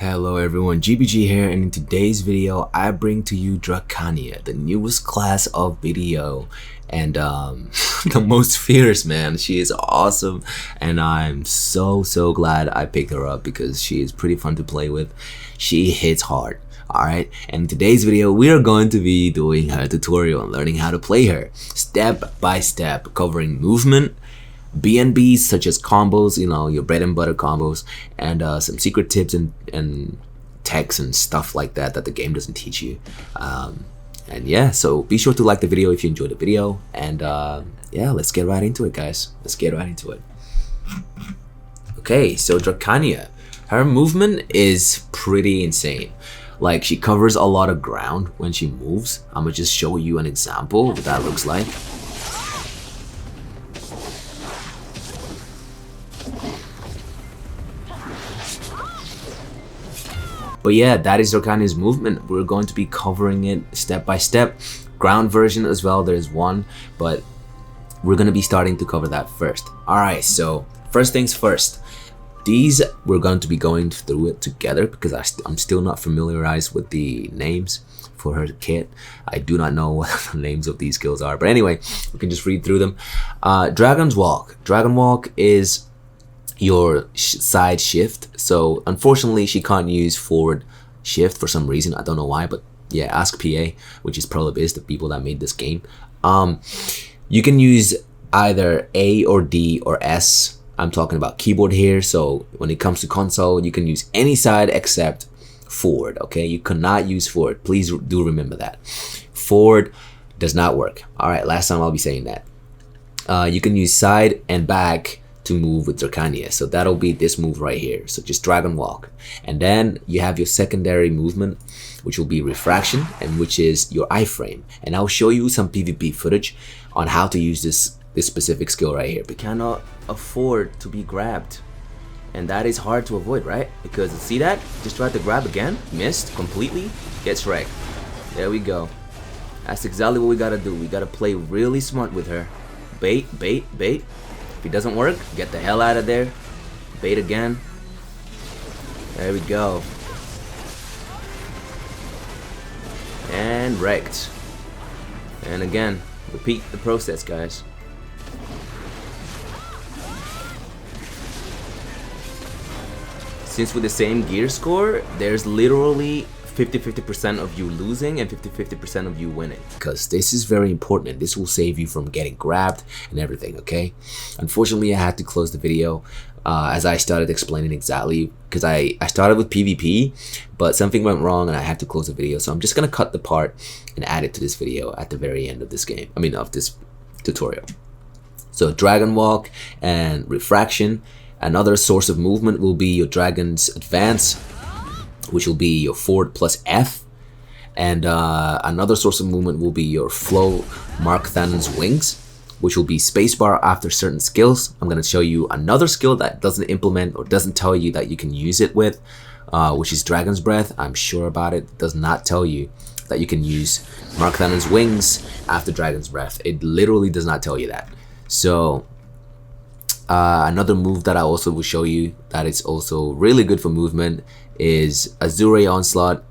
Hello everyone, GBG here, and in today's video I bring to you Dracania, the newest class of video, and the most fierce, man. She is awesome and I'm so glad I picked her up because she is pretty fun to play with. She hits hard. Alright, and in today's video we are going to be doing her tutorial and learning how to play her step by step, covering movement, BnBs such as combos, you know, your bread and butter combos, and some secret tips and techs and stuff like that that the game doesn't teach you. And yeah, so be sure to like the video if you enjoyed the video, and yeah, let's get right into it, guys. Let's get right into it. Okay, so Dracania, her movement is pretty insane. Like, she covers a lot of ground when she moves. I'm gonna just show you an example of what that looks like. But yeah, that is Dracania's movement. We're going to be covering it step by step. Ground version as well, there's one, but we're going to be starting to cover that first. Alright, so first things first. These, we're going to be going through it together because I'm still not familiarized with the names for her kit. I do not know what the names of these skills are. But anyway, we can just read through them. Dragon's Walk. Dragon Walk is your side shift, so unfortunately she can't use forward shift for some reason. I don't know why, but yeah, ask PA, which is probably the people that made this game. You can use either A or D or S. I'm talking about keyboard here, so when it comes to console you can use any side except forward. Okay, you cannot use forward. Please do remember that forward does not work. All right, last time I'll be saying that. You can use side and back to move with Dracania, so that'll be this move right here. So just Dragon Walk, and then you have your secondary movement, which will be Refraction, and which is your iframe. And I'll show you some PvP footage on how to use this specific skill right here. We cannot afford to be grabbed, and that is hard to avoid, right? Because see that? Just tried to grab again, missed completely, gets wrecked. There we go. That's exactly what we gotta do. We gotta play really smart with her. Bait, bait, bait. If it doesn't work, get the hell out of there. Bait again. There we go. And wrecked. And again, repeat the process, guys. Since with the same gear score, there's literally 50% of you losing and 50% of you winning, because this is very important and this will save you from getting grabbed and everything. Okay, unfortunately I had to close the video as I started explaining exactly, because I started with PvP but something went wrong and I had to close the video. So I'm just gonna cut the part and add it to this video at the very end of this game, of this tutorial. So Dragon Walk and Refraction. Another source of movement will be your Dragon's Advance, which will be your forward plus F, and another source of movement will be your flow Mark Thanon's Wings, which will be spacebar after certain skills. I'm going to show you another skill that doesn't implement or doesn't tell you that you can use it with, which is Dragon's Breath. I'm sure about it. It does not tell you that you can use Mark Thanon's Wings after Dragon's Breath. It literally does not tell you that. So another move that I also will show you that is also really good for movement is Azure Onslaught,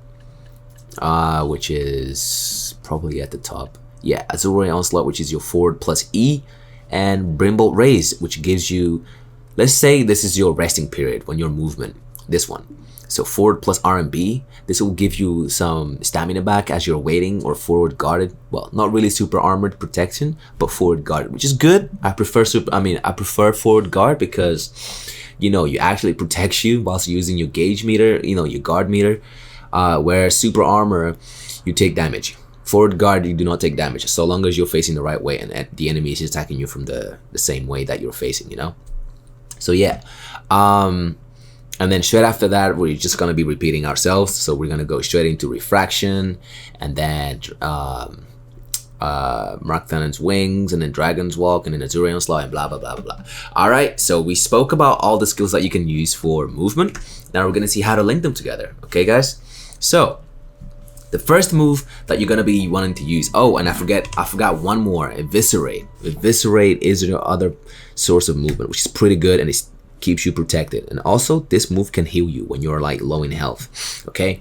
which is probably at the top. Yeah, Azure Onslaught, which is your forward plus E, and Brimbolt Raise, which gives you, let's say this is your resting period when your movement, this one. So forward plus RMB, this will give you some stamina back as you're waiting, or forward guarded. Well, not really super armored protection, but forward guarded, which is good. I prefer forward guard because, you know, you actually protects you whilst using your gauge meter, you know, your guard meter. Where super armor, you take damage. Forward guard, you do not take damage, so long as you're facing the right way and the enemy is attacking you from the same way that you're facing, you know. So yeah, and then straight after that, we're just gonna be repeating ourselves. So we're gonna go straight into Refraction, and then Mark Thanon's Wings, and then Dragon's Walk, and then Azure Onslaught, and blah blah blah blah blah. Alright, so we spoke about all the skills that you can use for movement. Now we're gonna see how to link them together. Okay, guys? So the first move that you're gonna be wanting to use, oh, and I forgot one more, Eviscerate. Eviscerate is your other source of movement, which is pretty good, and it's keeps you protected. And also this move can heal you when you're like low in health, okay?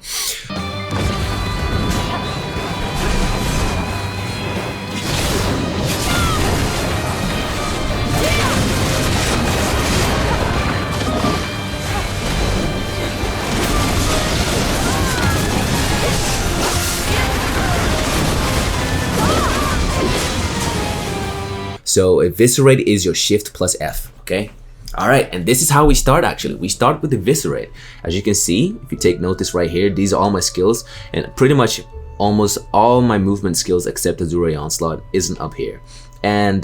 So Eviscerate is your Shift+F, okay? All right, and this is how we start actually. We start with Eviscerate. As you can see, if you take notice right here, these are all my skills, and pretty much almost all my movement skills except Azure Onslaught isn't up here. And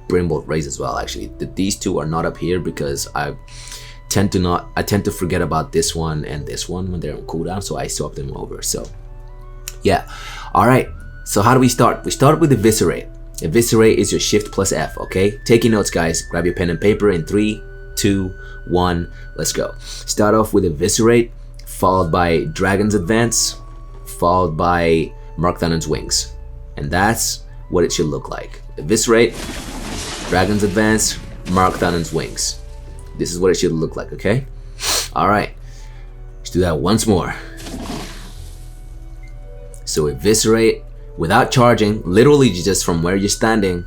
Brimbolt Raise as well actually. These two are not up here because I tend to forget about this one and this one when they're on cooldown, so I swap them over. So yeah. All right, so how do we start? We start with Eviscerate. Eviscerate is your Shift+F, okay? Taking notes, guys. Grab your pen and paper in 3, 2, 1, let's go. Start off with Eviscerate, followed by Dragon's Advance, followed by Mark Thannon's Wings. And that's what it should look like. Eviscerate, Dragon's Advance, Mark Thannon's Wings. This is what it should look like, okay? Alright, let's do that once more. So Eviscerate, without charging, literally just from where you're standing,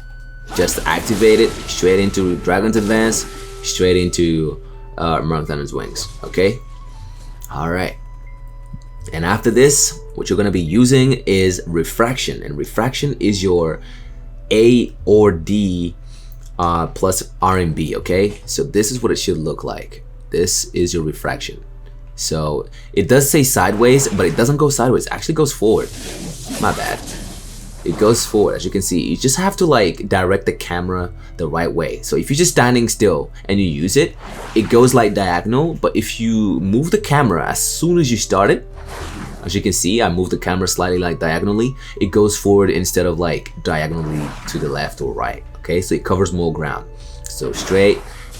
just activate it straight into Dragon's Advance, straight into Mark Thannon's Wings, okay? Alright. And after this, what you're going to be using is Refraction. And Refraction is your A or D plus RMB, okay? So this is what it should look like. This is your Refraction. So it does say sideways, but it doesn't go sideways. It actually goes forward. My bad. It goes forward, as you can see. You just have to like direct the camera the right way. So if you're just standing still and you use it, it goes like diagonal. But if you move the camera as soon as you start it, as you can see, I moved the camera slightly like diagonally. It goes forward instead of like diagonally to the left or right. Okay, so it covers more ground. So straight,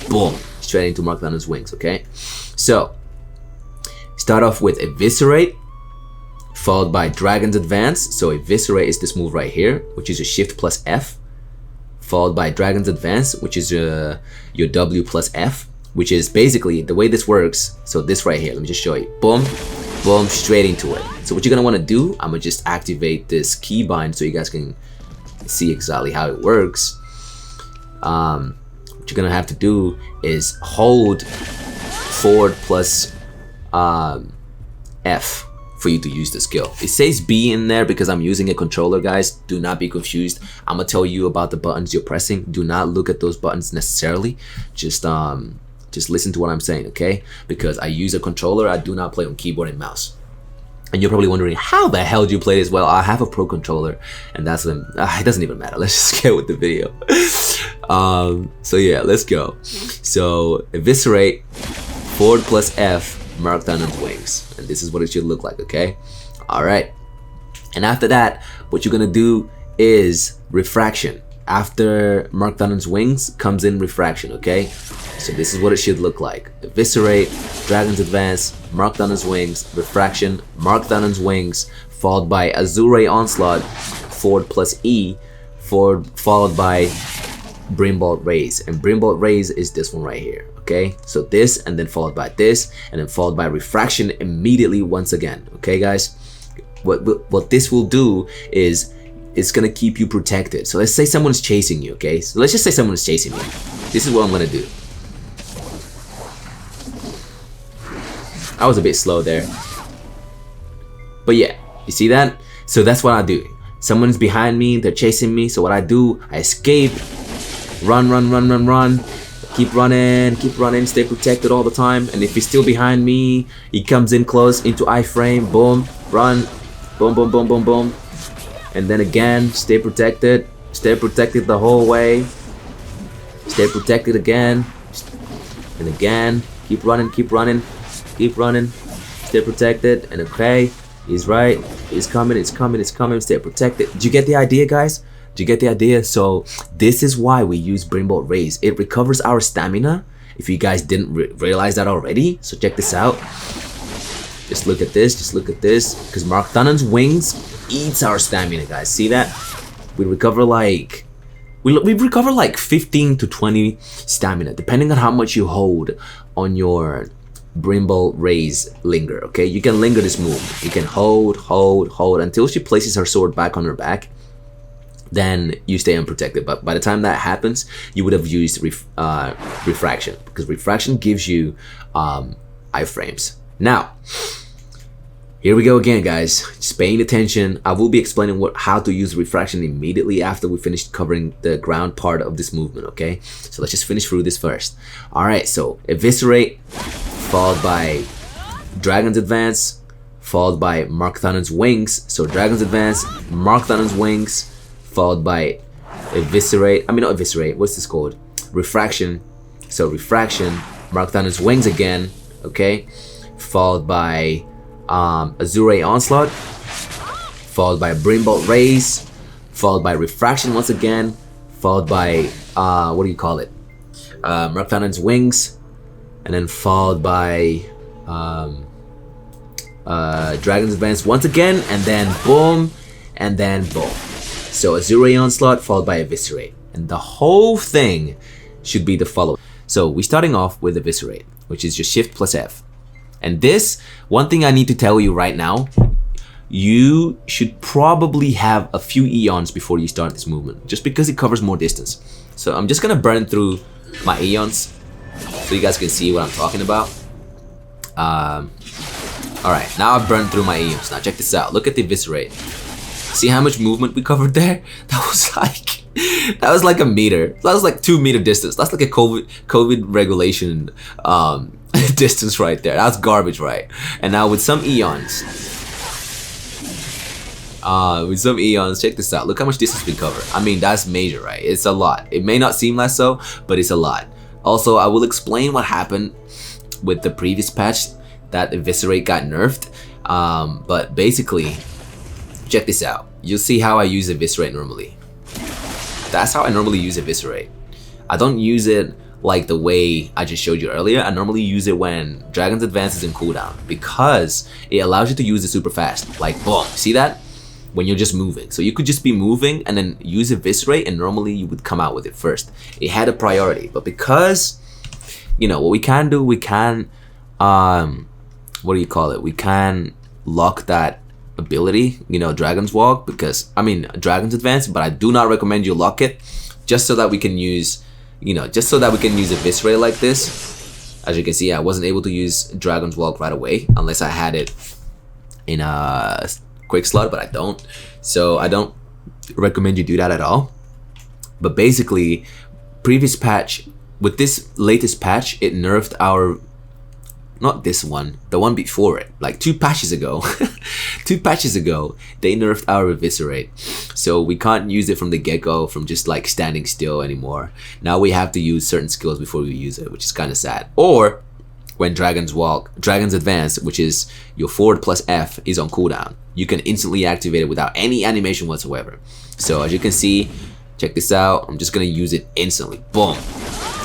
boom, straight into Mark Thannon's Wings. Okay, so start off with Eviscerate, followed by Dragon's Advance. So Eviscerate is this move right here, which is a Shift+F, followed by Dragon's Advance, which is your W+F, which is basically the way this works. So this right here, let me just show you. Boom, boom, straight into it. So what you're gonna want to do, I'm gonna just activate this keybind so you guys can see exactly how it works. What you're gonna have to do is hold forward plus F for you to use the skill. It says B in there because I'm using a controller, guys. Do not be confused. I'm gonna tell you about the buttons you're pressing. Do not look at those buttons necessarily. Just listen to what I'm saying, okay? Because I use a controller. I do not play on keyboard and mouse. And you're probably wondering, how the hell do you play this? Well, I have a pro controller, and that's when it doesn't even matter. Let's just get with the video. So yeah, let's go. So Eviscerate, forward plus F, Mark Thannon's Wings, and this is what it should look like, okay? All right, and after that, what you're gonna do is Refraction. After Mark Thannon's Wings comes in Refraction, okay? So this is what it should look like. Eviscerate, Dragon's Advance, Mark Thannon's Wings, Refraction, Mark Thannon's Wings, followed by Azure Onslaught, forward plus E, forward, followed by Brimbolt Raise. And Brimbolt Raise is this one right here, okay? So this, and then followed by this, and then followed by Refraction immediately once again, okay guys? What this will do is it's gonna keep you protected. So let's say someone's chasing you, okay? So let's just say someone's chasing you. This is what I'm gonna do. I was a bit slow there. But yeah, you see that? So that's what I do. Someone's behind me, they're chasing me, so what I do, I escape, run, keep running, stay protected all the time. And if he's still behind me, he comes in close into iframe, boom, run, boom, boom, boom, boom, boom. And then again, stay protected the whole way, stay protected again, and again, keep running, stay protected, and okay, he's right, he's coming, stay protected. Do you get the idea, guys? Do you get the idea? So this is why we use Brimbolt Raise. It recovers our stamina, if you guys didn't realize that already. So check this out. Just look at this, because Mark Thannon's Wings eats our stamina, guys. See that? We recover like we recover like 15 to 20 stamina, depending on how much you hold on your Brimble Raise Linger, okay? You can linger this move. You can hold until she places her sword back on her back. Then you stay unprotected. But by the time that happens, you would have used Refraction, because Refraction gives you iframes. Now, here we go again, guys. Just paying attention. I will be explaining how to use Refraction immediately after we finish covering the ground part of this movement, okay? So let's just finish through this first. Alright, so Eviscerate, followed by Dragon's Advance, followed by Mark Thunon's Wings. So Dragon's Advance, Mark Thunon's Wings, followed by Eviscerate. I mean, not Eviscerate, what's this called? Refraction. So Refraction, Mark Thunon's Wings again, okay? Followed by Azure Onslaught, followed by Brimbolt Raise, followed by Refraction once again, followed by, what do you call it? Mark Thunon's Wings, and then followed by Dragon's Advance once again, and then boom, and then boom. So Azure Onslaught followed by Eviscerate, and the whole thing should be the following. So we're starting off with Eviscerate, which is just Shift+F. And this, one thing I need to tell you right now, you should probably have a few eons before you start this movement, just because it covers more distance. So I'm just gonna burn through my eons so you guys can see what I'm talking about. Alright, now I've burned through my eons. Now check this out. Look at the Eviscerate. See how much movement we covered there? That was like a meter. That was like 2 meter distance. That's like a COVID regulation distance right there. That's garbage, right? And now with some eons, check this out. Look how much distance we cover. I mean, that's major, right? It's a lot. It may not seem like so, but it's a lot. Also, I will explain what happened with the previous patch that Eviscerate got nerfed. But basically, check this out. You'll see how I use Eviscerate normally. That's how I normally use Eviscerate. I don't use it like the way I just showed you earlier. I normally use it when Dragon's Advance is in cooldown, because it allows you to use it super fast. Like boom, see that? When you're just moving. So you could just be moving and then use Eviscerate, and normally you would come out with it first. It had a priority, but because, you know, what we can do, we can, what do you call it? We can lock that ability, you know, Dragon's Walk, because, I mean, Dragon's Advance, but I do not recommend you lock it, just so that we can use, you know, just so that we can use Eviscerate like this. As you can see, I wasn't able to use Dragon's Walk right away, unless I had it in a quick slot, but I don't. So I don't recommend you do that at all. But basically, previous patch, with this latest patch, it nerfed our, not this one, the one before it, like 2 patches ago. 2 patches ago, they nerfed our Eviscerate. So we can't use it from the get-go, from just like standing still anymore. Now we have to use certain skills before we use it, which is kind of sad. Or when Dragon's Advance, which is your forward plus F, is on cooldown, you can instantly activate it without any animation whatsoever. So as you can see, check this out. I'm just gonna use it instantly. Boom.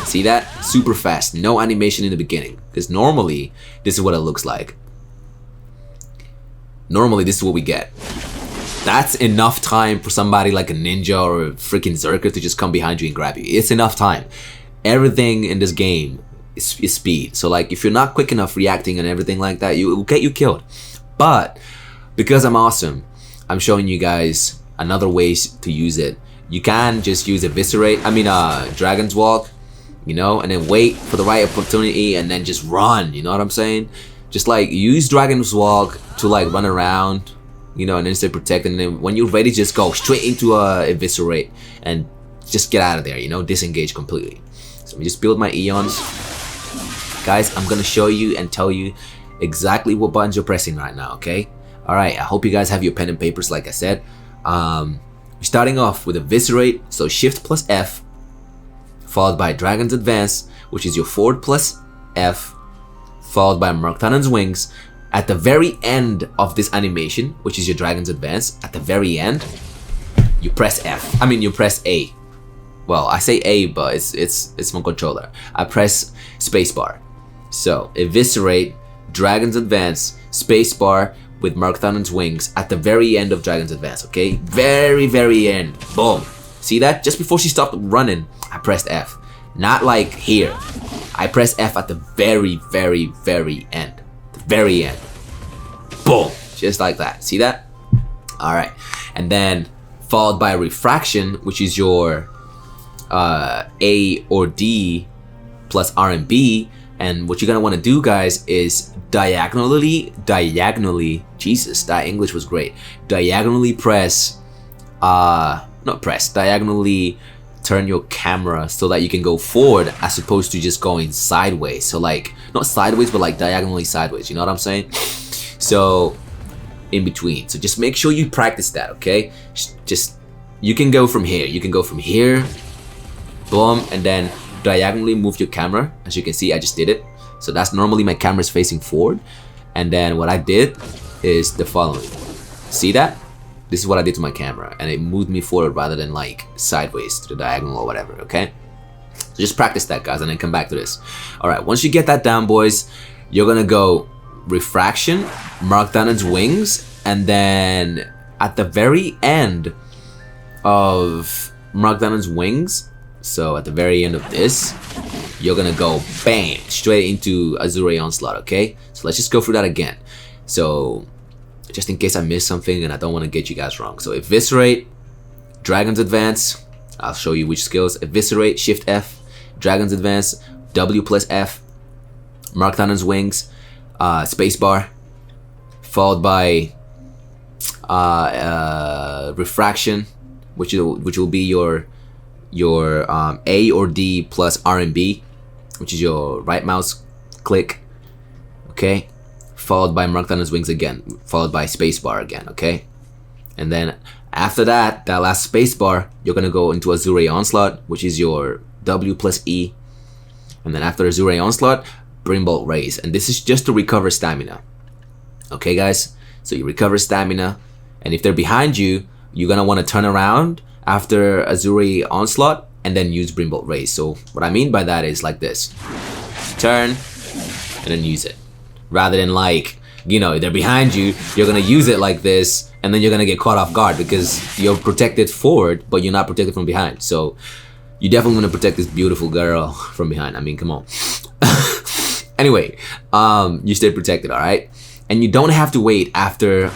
See that? Super fast. No animation in the beginning. Because normally, this is what it looks like. Normally, this is what we get. That's enough time for somebody like a ninja or a freaking Zerker to just come behind you and grab you. It's enough time. Everything in this game is speed. So like, if you're not quick enough reacting and everything like that, it will get you killed. But because I'm awesome, I'm showing you guys another ways to use it. You can just use Eviscerate, Dragon's Walk, you know, and then wait for the right opportunity and then just run, you know what I'm saying? Just like use Dragon's Walk to like run around, you know, and then stay protected, and then when you're ready, just go straight into Eviscerate and just get out of there, you know, disengage completely. So let me just build my eons. Guys, I'm gonna show you and tell you exactly what buttons you're pressing right now, okay? Alright, I hope you guys have your pen and papers like I said. We're starting off with Eviscerate, so Shift+F, followed by Dragon's Advance, which is your forward plus F, followed by Mark Thunon's Wings. At the very end of this animation, which is your Dragon's Advance, at the very end, you press F. You press A. Well, I say A, but it's my controller. I press spacebar. So Eviscerate, Dragon's Advance, spacebar with Mark Thunon's Wings at the very end of Dragon's Advance, okay? Very, very end. Boom. See that? Just before she stopped running, I pressed F. Not like here. I pressed F at the very, very, very end. The very end. Boom. Just like that. See that? Alright. And then followed by refraction, which is your A or D plus RMB. And what you're gonna want to do, guys, is diagonally, Jesus, that English was great. Diagonally press, diagonally turn your camera so that you can go forward as opposed to just going sideways. So like, not sideways, but like diagonally sideways, you know what I'm saying? So, in between. So just make sure you practice that, okay? Just, you can go from here. You can go from here, boom, and then diagonally move your camera. As you can see, I just did it. So that's normally my camera is facing forward. And then what I did is the following. See that? This is what I did to my camera, and it moved me forward rather than like sideways to the diagonal or whatever, okay? So just practice that, guys, and then come back to this. All right, once you get that down, boys, you're gonna go refraction, mark Addon's wings, and then at the very end of mark Addon's wings, so at the very end of this, you're gonna go bam, straight into Azure Onslaught, okay? So let's just go through that again. So just in case I missed something and I don't want to get you guys wrong. So eviscerate, Dragon's Advance, I'll show you which skills. Eviscerate, Shift+F, Dragon's Advance, W+F, mark Addon's wings, spacebar, followed by refraction, which will be your A or D plus RMB, which is your right mouse click, okay? Followed by mark Addon's wings again, followed by spacebar again, okay? And then after that, that last spacebar, you're gonna go into Azure Onslaught, which is your W+E. And then after Azure Onslaught, Brimbolt Raise. And this is just to recover stamina. Okay, guys? So you recover stamina, and if they're behind you, you're gonna wanna turn around after Azure Onslaught and then use Brimbolt Raise. So what I mean by that is like this. Turn, and then use it. Rather than like, you know, they're behind you, you're gonna use it like this, and then you're gonna get caught off guard because you're protected forward, but you're not protected from behind. So you're definitely gonna protect this beautiful girl from behind. I mean, come on. Anyway, you stay protected, alright? And you don't have to wait after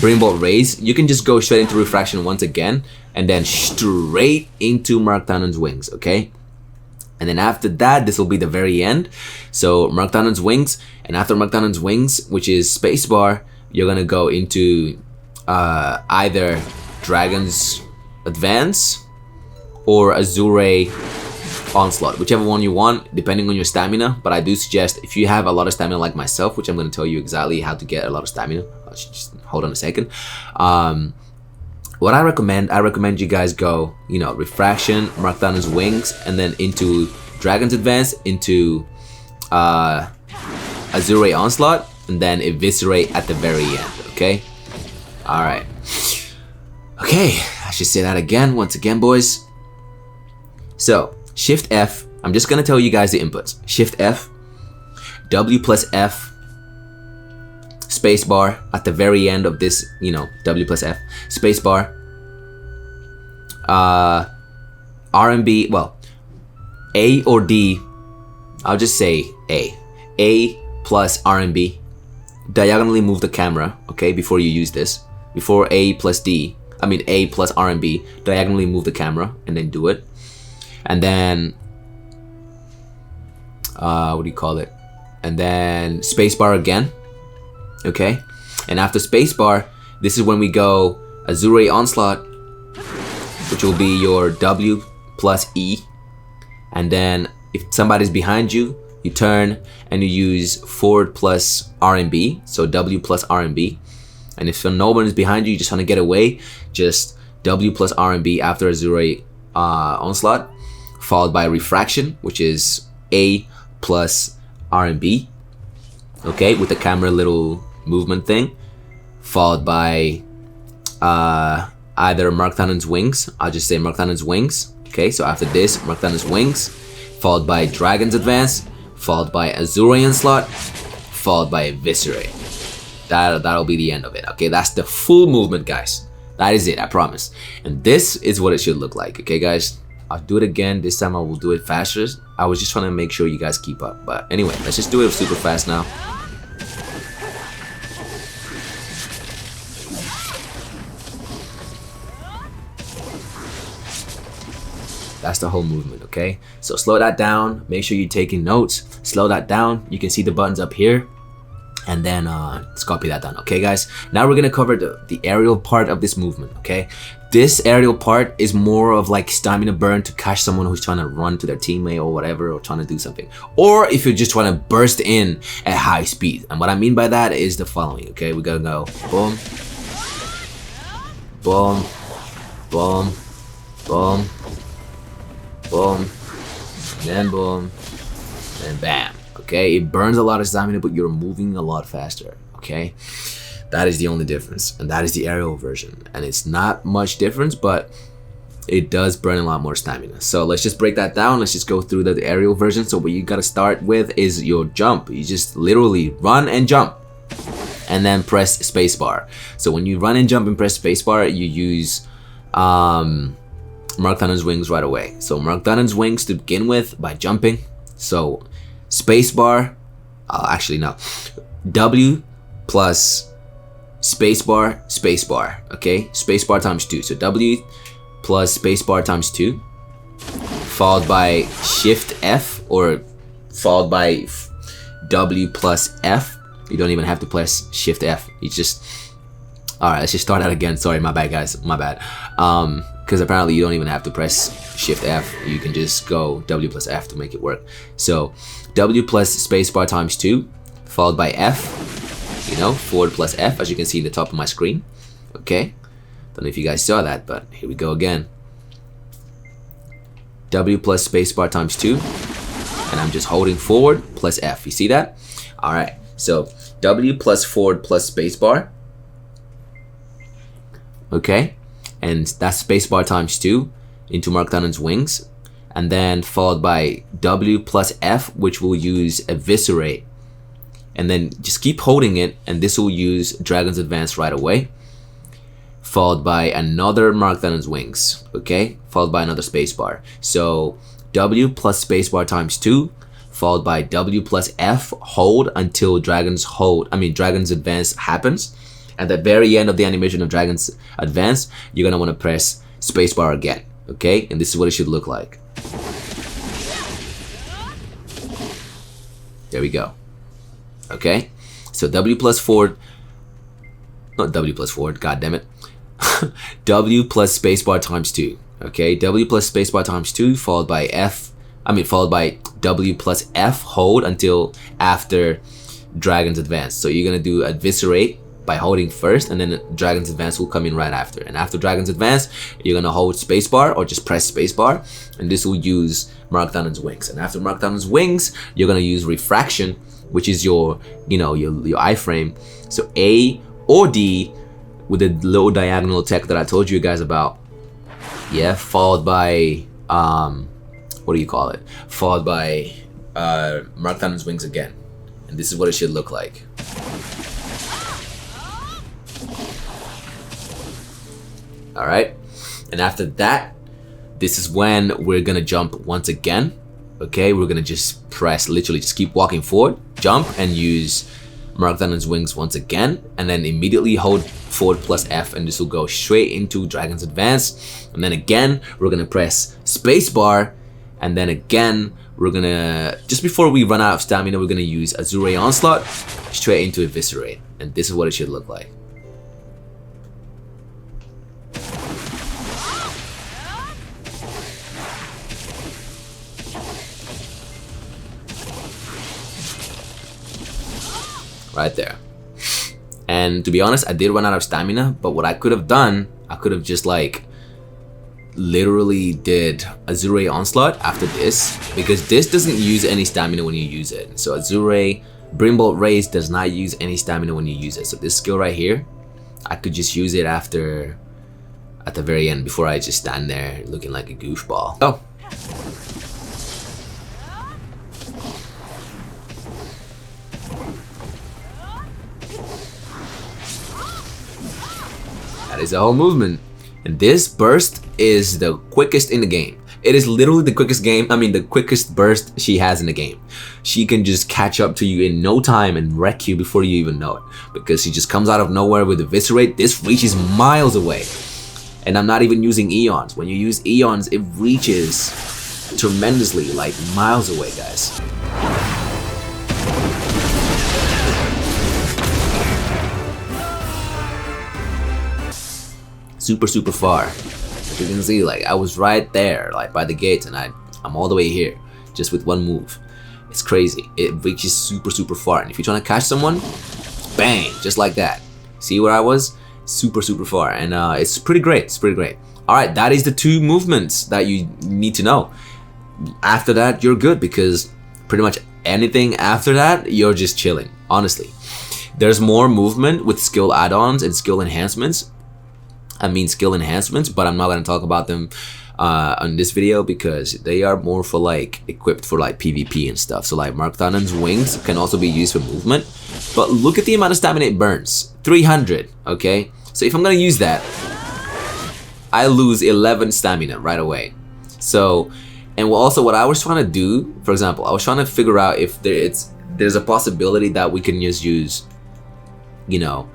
Brimbolt Raise. You can just go straight into refraction once again, and then straight into mark Addon's wings, okay? And then after that, this will be the very end. So mark Addon's wings, and after mark Addon's wings, which is spacebar, you're gonna go into either Dragon's Advance or Azure Onslaught, whichever one you want, depending on your stamina. But I do suggest, if you have a lot of stamina like myself, which I'm gonna tell you exactly how to get a lot of stamina. Just hold on a second. What I recommend you guys go, you know, refraction, mark Addon's wings, and then into Dragon's Advance, into Azure Onslaught, and then eviscerate at the very end, okay? Alright. Okay, I should say that again, once again, boys. So, Shift+F, I'm just gonna tell you guys the inputs. Shift+F, W+F, spacebar at the very end of this, you know, W+F, spacebar, RMB, well, A or D, I'll just say A plus RMB, diagonally move the camera, okay, before you use this, before A plus RMB, diagonally move the camera, and then do it, and then, what do you call it, and then spacebar again, okay, and after spacebar, this is when we go Azure Onslaught, which will be your W+E, and then if somebody's behind you, you turn and you use forward plus RMB, so W+RMB, and if no one is behind you, you just want to get away, just W+RMB after Azure Onslaught, followed by refraction, which is A+RMB, okay, with the camera little movement thing, followed by either mark Addon's wings. I'll just say mark Addon's wings, okay? So after this, mark Addon's wings, followed by Dragon's Advance, followed by Azure Onslaught, followed by Eviscerate. That'll be the end of it, okay? That's the full movement, guys. That is it, I promise. And this is what it should look like, okay guys? I'll do it again. This time I will do it faster. I was just trying to make sure you guys keep up. But anyway, let's just do it super fast now. That's the whole movement, okay? So slow that down. Make sure you're taking notes. Slow that down. You can see the buttons up here. And then let's copy that down, okay guys? Now we're gonna cover the aerial part of this movement, okay? This aerial part is more of like stamina burn to catch someone who's trying to run to their teammate or whatever, or trying to do something. Or if you're just trying to burst in at high speed. And what I mean by that is the following, okay? We're gonna go boom, boom, boom, boom, boom, and then boom, and bam. Okay, it burns a lot of stamina, but you're moving a lot faster, okay? That is the only difference, and that is the aerial version. And it's not much difference, but it does burn a lot more stamina. So let's just break that down. Let's just go through the aerial version. So what you gotta start with is your jump. You just literally run and jump, and then press spacebar. So when you run and jump and press spacebar, you use Mark Thunder's wings right away. So Mark Thunder's wings to begin with by jumping. So spacebar, actually no, W plus spacebar, spacebar, okay? Spacebar times 2. So W plus spacebar times 2, followed by Shift+F, or followed by W plus F. You don't even have to press Shift+F. You just, alright, let's just start that again. Sorry, my bad guys, my bad. Because apparently you don't even have to press Shift+F. You can just go W plus F to make it work. So W plus spacebar times 2, followed by F, you know, forward plus F, as you can see in the top of my screen. Okay, don't know if you guys saw that, but here we go again. W plus spacebar times 2, and I'm just holding forward plus F. You see that? Alright, so W plus forward plus spacebar. Okay, and that's spacebar times 2 into Mark Thunder's wings, and then followed by W plus F, which will use eviscerate, and then just keep holding it, and this will use Dragon's Advance right away, followed by another Mark Thunder's wings, okay, followed by another spacebar. So W plus spacebar times 2, followed by W plus F, hold until Dragon's Advance happens. At the very end of the animation of Dragon's Advance, you're gonna want to press spacebar again, okay? And this is what it should look like. There we go. Okay, so W plus forward, not W plus forward, god damn it. W plus spacebar times 2. Okay, W plus spacebar times 2, followed by followed by W plus F, hold until after Dragon's Advance. So you're gonna do eviscerate by holding first, and then Dragon's Advance will come in right after. And after Dragon's Advance, you're gonna hold spacebar or just press spacebar, and this will use Mark Thunder's wings. And after Mark Thunder's wings, you're gonna use refraction, which is your, you know, your iframe. So A or D with the little diagonal tech that I told you guys about. Yeah, followed by what do you call it? Followed by Mark Thunder's wings again. And this is what it should look like. Alright, and after that, this is when we're gonna jump once again. Okay, we're gonna just press, literally just keep walking forward, jump, and use Mark Thunder's wings once again, and then immediately hold forward plus F, and this will go straight into Dragon's Advance. And then again, we're gonna press spacebar, and then again, we're gonna, just before we run out of stamina, we're gonna use Azure Onslaught straight into Eviscerate, and this is what it should look like. Right there. And to be honest, I did run out of stamina, but what I could have done, I could have just like literally did Azure Onslaught after this, because this doesn't use any stamina when you use it. So Azure Brimbolt Raise does not use any stamina when you use it. So this skill right here, I could just use it after, at the very end, before I just stand there looking like a goofball. Oh. That is the whole movement. And this burst is the quickest in the game. It is literally the quickest the quickest burst she has in the game. She can just catch up to you in no time and wreck you before you even know it. Because she just comes out of nowhere with Eviscerate. This reaches miles away. And I'm not even using Eons. When you use Eons, it reaches tremendously, like miles away, guys. Super far. As you can see, like I was right there, like by the gates, and I'm all the way here, just with one move. It's crazy. It reaches super far, and if you're trying to catch someone, bang, just like that. See where I was? Super far, and it's pretty great. It's pretty great. All right, that is the 2 movements that you need to know. After that, you're good, because pretty much anything after that, you're just chilling. Honestly, there's more movement with skill add-ons and skill enhancements. Skill enhancements, but I'm not going to talk about them on this video because they are more for like equipped for like PvP and stuff. So like Markthanen's wings can also be used for movement, but look at the amount of stamina it burns, 300. Okay, so if I'm going to use that, I lose 11 stamina right away. So, and also what I was trying to do, for example, I was trying to figure out if there's a possibility that we can just use, you know,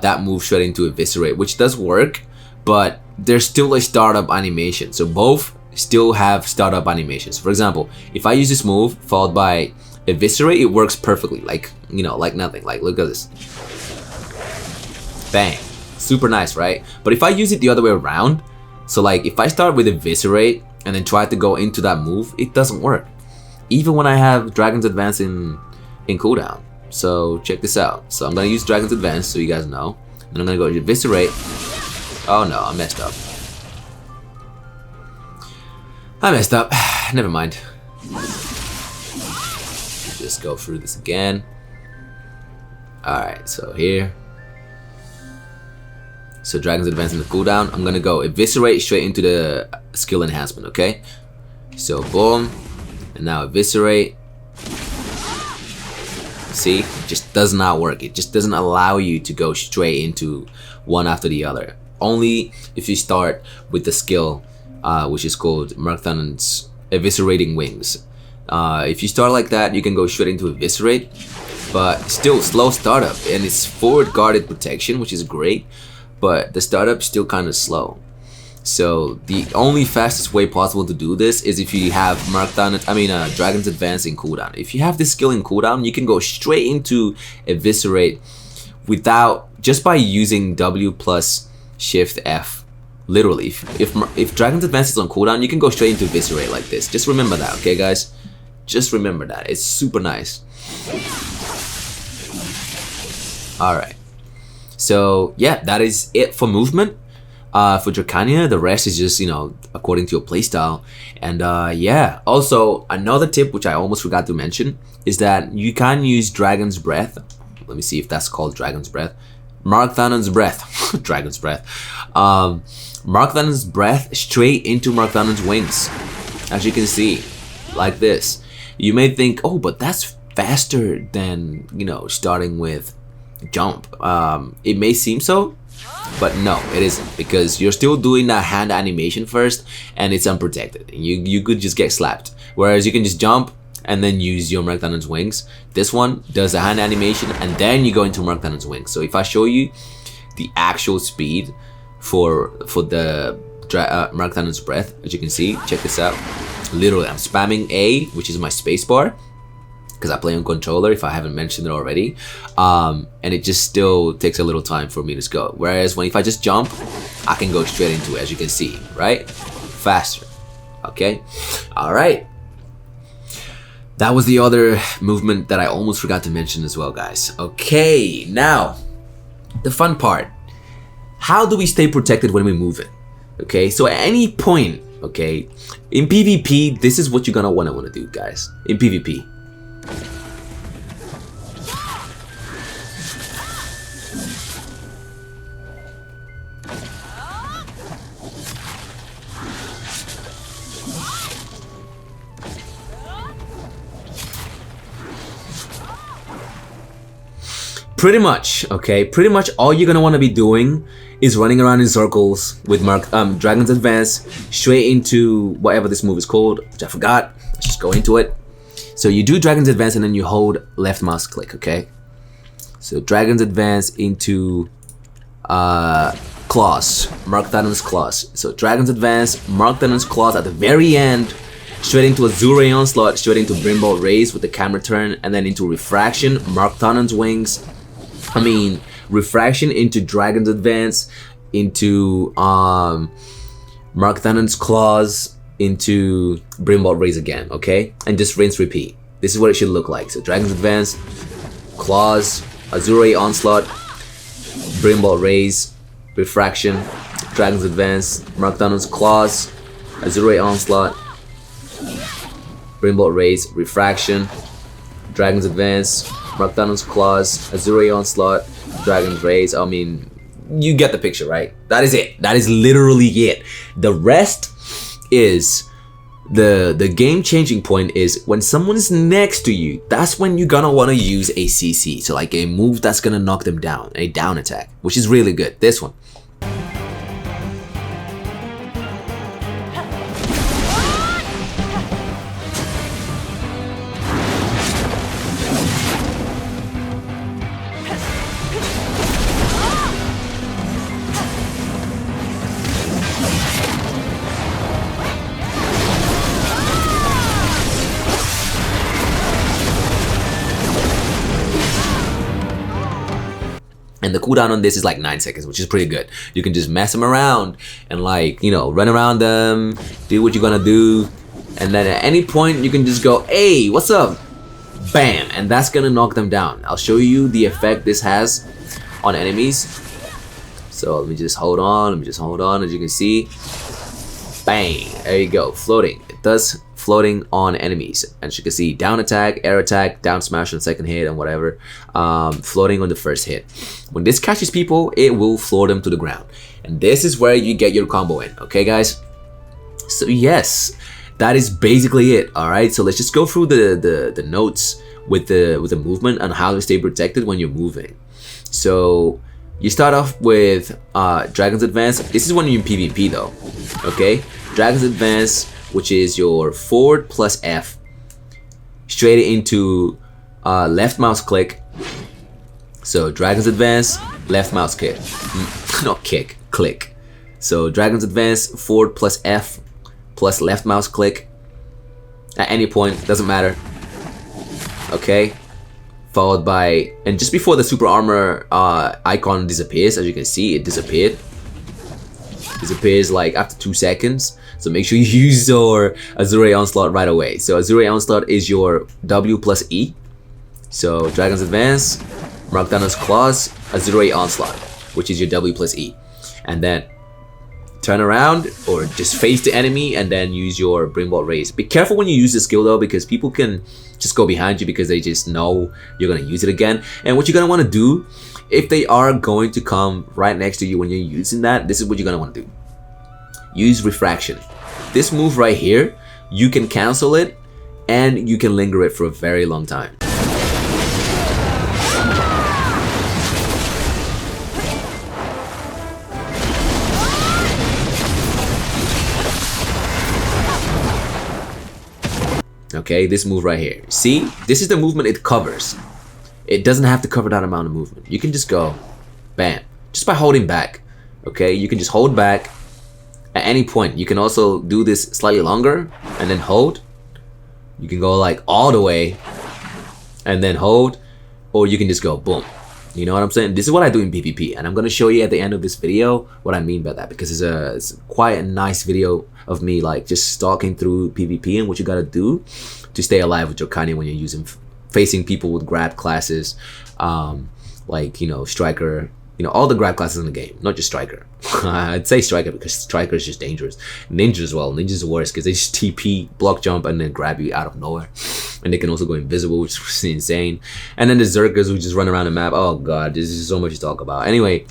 that move straight into Eviscerate, which does work, but there's still a startup animation. So both still have startup animations. For example, if I use this move followed by Eviscerate, it works perfectly, like, you know, like nothing. Like, look at this. Bang. Super nice, right? But if I use it the other way around, so like if I start with Eviscerate and then try to go into that move, it doesn't work. Even when I have Dragon's Advance in cooldown. So check this out. So I'm gonna use Dragon's Advance so you guys know. And I'm gonna go Eviscerate. Oh no, I messed up. Never mind. Just go through this again. Alright, so here. So Dragon's Advance in the cooldown. I'm gonna go Eviscerate straight into the skill enhancement, okay? So boom. And now Eviscerate. See, it just does not work. It just doesn't allow you to go straight into one after the other. Only if you start with the skill, which is called Markthanen's Eviscerating Wings. If you start like that, you can go straight into Eviscerate, but still slow startup, and it's forward guarded protection, which is great, but the startup still kind of slow. So the only fastest way possible to do this is if you have Dragon's Advance in cooldown. If you have this skill in cooldown, you can go straight into Eviscerate just by using W plus Shift+F. Literally, if Dragon's Advance is on cooldown, you can go straight into Eviscerate like this. Just remember that, okay guys? Just remember that. It's super nice. Alright. So yeah, that is it for movement. For Dracania, the rest is just, you know, according to your playstyle. And yeah, also another tip which I almost forgot to mention is that you can use Dragon's Breath. Let me see if that's called Dragon's Breath. Markthanen's Breath. Dragon's Breath. Markthanen's Breath straight into Markthanen's Wings. As you can see, like this. You may think, oh, but that's faster than, you know, starting with jump. It may seem so, but no, it isn't, because you're still doing that hand animation first, and it's unprotected. You could just get slapped. Whereas you can just jump and then use your Markthanen's Wings. This one does a hand animation, and then you go into Markthanen's Wings. So if I show you the actual speed for the Markthanen's Breath, as you can see, check this out. Literally, I'm spamming A, which is my spacebar, because I play on controller, if I haven't mentioned it already, and it just still takes a little time for me to go. Whereas if I just jump, I can go straight into it, as you can see, right? Faster. Okay. All right. That was the other movement that I almost forgot to mention as well, guys. Okay, now the fun part. How do we stay protected when we move it? Okay, so at any point, okay, in PvP, this is what you're gonna wanna do, guys. In PvP. Pretty much, okay? Pretty much all you're gonna want to be doing is running around in circles with Dragon's Advance straight into whatever this move is called, which I forgot. Let's just go into it. So you do Dragon's Advance and then you hold left mouse click, okay? So Dragon's Advance into claws, Mark Addon's claws. So Dragon's Advance, Mark Addon's claws at the very end, straight into Azure Onslaught, straight into Brimble Raise with the camera turn, and then into Refraction, Mark Addon's wings. Refraction into Dragon's Advance, into Mark Addon's claws, into Brimble Raise again, okay? And just rinse repeat. This is what it should look like. So Dragon's Advance, claws, Azure Onslaught, Brimble Raise, Refraction, Dragon's Advance, Mark Addon's claws, Azure Onslaught, Brimble Raise, Refraction, Dragon's Advance, Mark Addon's claws, Azure Onslaught, Dragon's Raise. I mean, you get the picture, right? That is it. That is literally it. The rest is the game changing point is when someone's next to you, that's when you're gonna want to use a CC. So like a move that's gonna knock them down, a down attack, which is really good. This one. And the cooldown on this is like 9 seconds, which is pretty good. You can just mess them around and like, you know, run around them, do what you're gonna do. And then at any point you can just go, hey, what's up? Bam, and that's gonna knock them down. I'll show you the effect this has on enemies. So let me just hold on, as you can see. Bang, there you go, floating. It does floating on enemies. As you can see, down attack, air attack, down smash on second hit and whatever. Floating on the first hit. When this catches people, it will floor them to the ground. And this is where you get your combo in, okay guys? So yes, that is basically it, alright? So let's just go through the notes with the movement and how to stay protected when you're moving. So you start off with Dragon's Advance. This is when you're in PvP though, okay? Dragon's Advance, which is your forward plus F, straight into left mouse click. So Dragon's Advance, left mouse kick, not kick, click. So Dragon's Advance, forward plus F, plus left mouse click. At any point, doesn't matter. Okay, followed by, and just before the super armor icon disappears, as you can see, it disappeared. Disappears like after 2 seconds. So make sure you use your Azure Onslaught right away. So Azure Onslaught is your W+E. So Dragon's Advance, Mark Addon's claws, Azure Onslaught, which is your W+E. And then turn around or just face the enemy and then use your Brimble Raise. Be careful when you use this skill though, because people can just go behind you because they just know you're gonna use it again. And what you're gonna want to do, if they are going to come right next to you when you're using that, this is what you're gonna want to do. Use Refraction. This move right here, you can cancel it and you can linger it for a very long time. Okay, this move right here. See, this is the movement it covers. It doesn't have to cover that amount of movement. You can just go, bam, just by holding back. Okay, you can just hold back at any point. You can also do this slightly longer and then hold. You can go like all the way and then hold, or you can just go boom. You know what I'm saying? This is what I do in PvP, and I'm gonna show you at the end of this video what I mean by that, because it's quite a nice video of me like just stalking through PvP and what you gotta do to stay alive with Dracania when you're facing people with grab classes, like, you know, Striker, you know, all the grab classes in the game, not just Striker. I'd say Striker because Striker is just dangerous. Ninja as well. Ninja's the worst because they just TP, block jump, and then grab you out of nowhere. And they can also go invisible, which is insane. And then the Zerkers who just run around the map. Oh god, there's just so much to talk about. Anyway,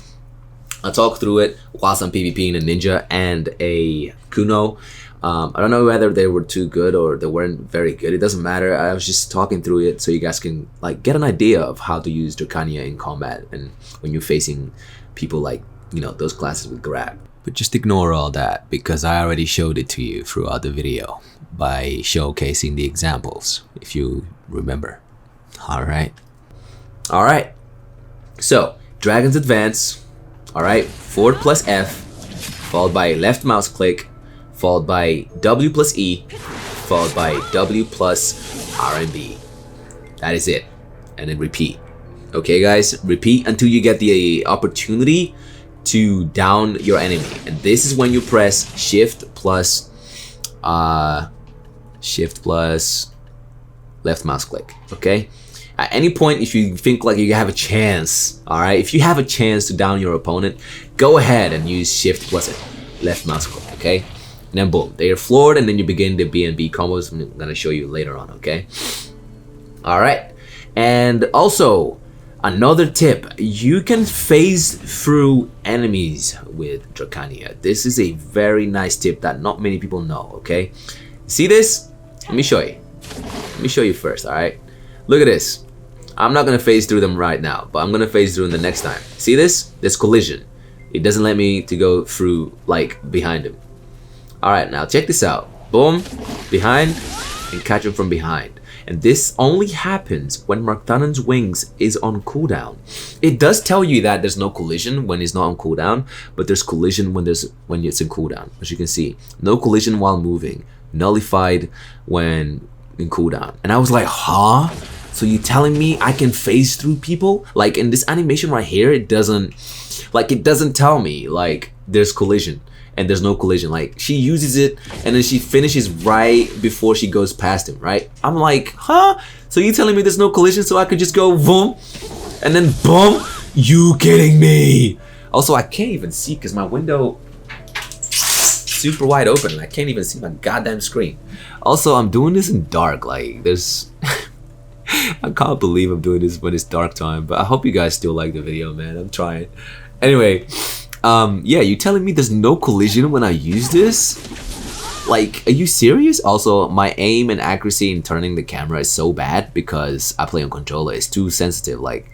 I'll talk through it whilst I'm PvPing a Ninja and a Kuno. I don't know whether they were too good or they weren't very good. It doesn't matter. I was just talking through it so you guys can like get an idea of how to use Dracania in combat and when you're facing people like, you know, those classes with grab. But just ignore all that because I already showed it to you throughout the video by showcasing the examples, if you remember. Alright. So, Dragon's Advance. Alright, forward plus F, followed by left mouse click, followed by W+E, followed by W+RMB. That is it. And then repeat. Okay guys, repeat until you get the opportunity to down your enemy. And this is when you press Shift plus left mouse click, okay? At any point, if you think like you have a chance, alright? If you have a chance to down your opponent, go ahead and use Shift plus left mouse click, okay? And then boom, they are floored, and then you begin the BnB combos I'm gonna show you later on, okay? Alright, and also, another tip, you can phase through enemies with Dracania. This is a very nice tip that not many people know, okay? See this? Let me show you. Let me show you first, alright? Look at this. I'm not gonna phase through them right now, but I'm gonna phase through them the next time. See this? There's collision. It doesn't let me to go through, like, behind him. Alright, now check this out. Boom, behind, and catch him from behind. And this only happens when Marktanen's wings is on cooldown. It does tell you that there's no collision when it's not on cooldown, but there's collision when it's in cooldown. As you can see, no collision while moving, nullified when in cooldown. And I was like, huh? So you telling me I can phase through people? Like in this animation right here, it doesn't tell me like there's collision and there's no collision. Like she uses it and then she finishes right before she goes past him, right? I'm like, huh? So you telling me there's no collision so I could just go boom and then boom? You kidding me? Also, I can't even see because my window super wide open and I can't even see my goddamn screen. Also, I'm doing this in dark, like there's I can't believe I'm doing this when it's dark time, but I hope you guys still like the video, man. I'm trying. Anyway, yeah, you telling me there's no collision when I use this? Like, are you serious? Also, my aim and accuracy in turning the camera is so bad because I play on controller. It's too sensitive. Like,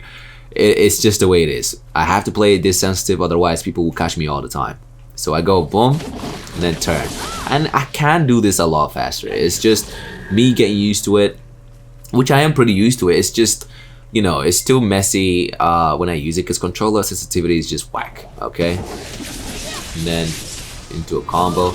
it's just the way it is. I have to play it this sensitive, otherwise people will catch me all the time. So I go boom, and then turn. And I can do this a lot faster. It's just me getting used to it, which I am pretty used to it. It's just, you know, it's still messy when I use it because controller sensitivity is just whack, okay? And then into a combo.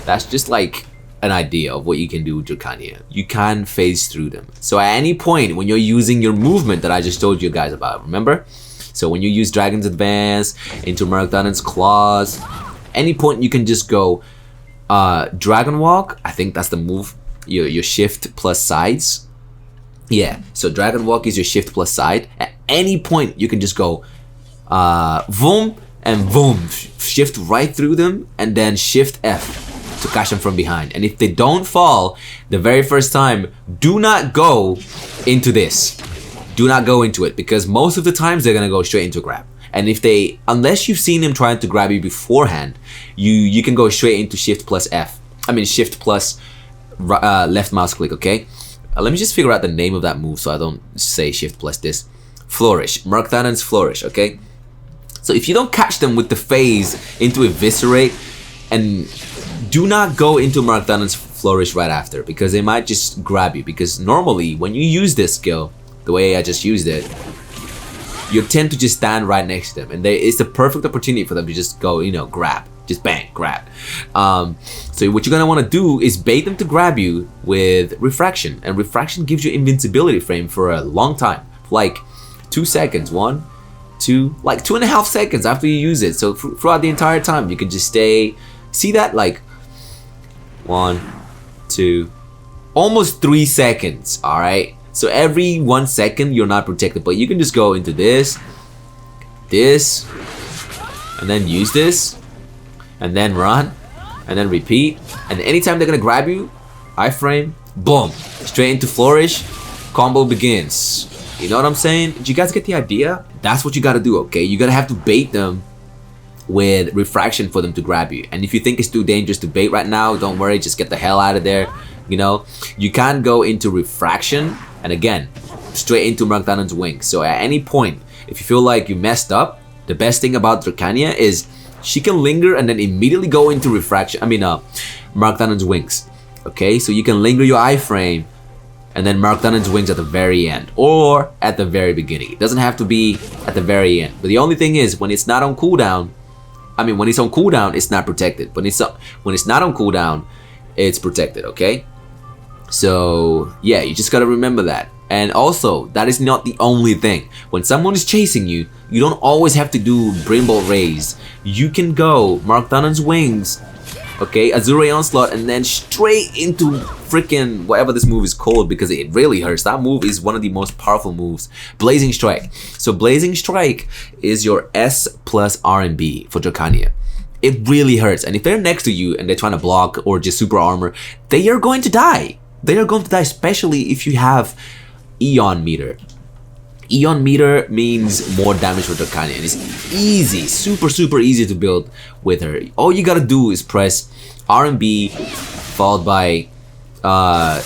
That's just like an idea of what you can do with Dracania. You can phase through them. So at any point when you're using your movement that I just told you guys about, remember? So when you use Dragon's Advance into Marktanen's Claws, any point you can just go Dragon Walk. I think that's the move. Your shift plus sides. Yeah, so Dragon Walk is your shift plus side. At any point you can just go boom and boom, shift right through them and then shift F to catch them from behind. And if they don't fall the very first time, do not go into this. Do not go into it because most of the times they're gonna go straight into a grab. And if they, unless you've seen them trying to grab you beforehand, you can go straight into Shift plus F. I mean Shift plus left mouse click, okay? Let me just figure out the name of that move so I don't say Shift plus this. Flourish, Marktanen's Flourish, okay? So if you don't catch them with the phase into Eviscerate, and do not go into Marktanen's Flourish right after because they might just grab you. Because normally when you use this skill, the way I just used it, you tend to just stand right next to them, and it's the perfect opportunity for them to just go, you know, grab, just bang, grab. So what you're gonna want to do is bait them to grab you with Refraction, and Refraction gives you invincibility frame for a long time, like 2 seconds, 1, 2, like 2.5 seconds after you use it. So throughout the entire time, you can just stay. See that, like 1, 2, almost 3 seconds. All right. So every 1 second you're not protected, but you can just go into this, and then use this, and then run, and then repeat. And anytime they're gonna grab you, iframe, boom, straight into Flourish, combo begins. You know what I'm saying? Did you guys get the idea? That's what you gotta do, okay? You gotta have to bait them with refraction for them to grab you. And if you think it's too dangerous to bait right now, don't worry, just get the hell out of there. You know, you can't go into refraction and again straight into Addon's wings. So at any point, if you feel like you messed up, the best thing about Dracania is she can linger and then immediately go into refraction. Addon's wings. Okay, so you can linger your iframe and then Addon's wings at the very end or at the very beginning. It doesn't have to be at the very end. But the only thing is, when it's not on cooldown, when it's on cooldown, it's not protected. When it's not on cooldown, it's protected. Okay, so yeah, you just gotta remember that. And also, that is not the only thing. When someone is chasing you, you don't always have to do Brimbolt Raise. You can go Addon's wings, okay, Azure Onslaught, and then straight into freaking whatever this move is called, because it really hurts. That move is one of the most powerful moves, Blazing Strike. So Blazing Strike is your S+RMB for Dracania. It really hurts, and if they're next to you and they're trying to block or just super armor, they are going to die. They are going to die, especially if you have Eon Meter. Eon Meter means more damage for Dracania, and it's easy, super easy to build with her. All you gotta do is press RMB followed by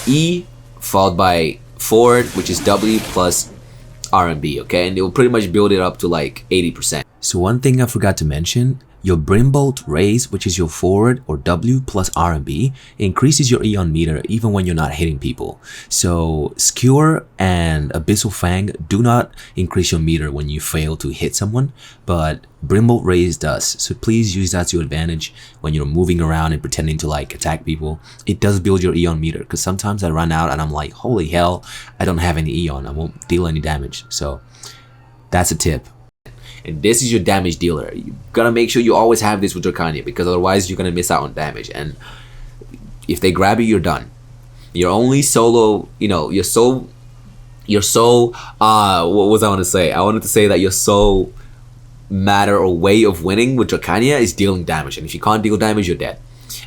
E followed by forward, which is W+RMB, okay, and it will pretty much build it up to like 80%. So one thing I forgot to mention, your Brimbolt Raise, which is your forward or W+RMB, increases your Eon meter even when you're not hitting people. So Skewer and Abyssal Fang do not increase your meter when you fail to hit someone, but Brimbolt Raise does. So please use that to your advantage when you're moving around and pretending to like attack people. It does build your Eon meter, because sometimes I run out and I'm like, holy hell, I don't have any Eon, I won't deal any damage. So that's a tip. And this is your damage dealer. You gotta make sure you always have this with Dracania, because otherwise you're gonna miss out on damage. And if they grab you, you're done. You're only solo, you know, what was I want to say? I wanted to say that your sole matter or way of winning with Dracania is dealing damage. And if you can't deal damage, you're dead.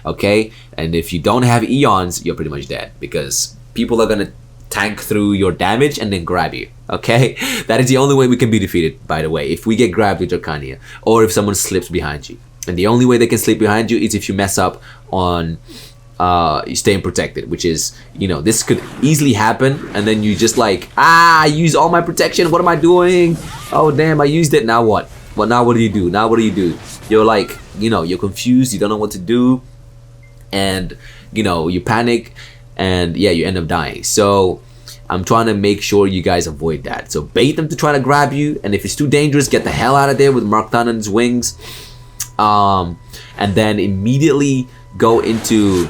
Okay? And if you don't have Eons, you're pretty much dead, because people are gonna tank through your damage and then grab you. Okay, that is the only way we can be defeated, by the way, if we get grabbed with Dracania, or if someone slips behind you. And the only way they can slip behind you is if you mess up on staying protected, which is, you know, this could easily happen, and then you just like, I use all my protection, what am I doing? Oh damn, I used it, now what? Well, now what do you do? Now what do you do? You're like, you know, you're confused, you don't know what to do, and you know, you panic, and yeah, you end up dying. So I'm trying to make sure you guys avoid that. So bait them to try to grab you, and if it's too dangerous, get the hell out of there with Addon's wings, and then immediately go into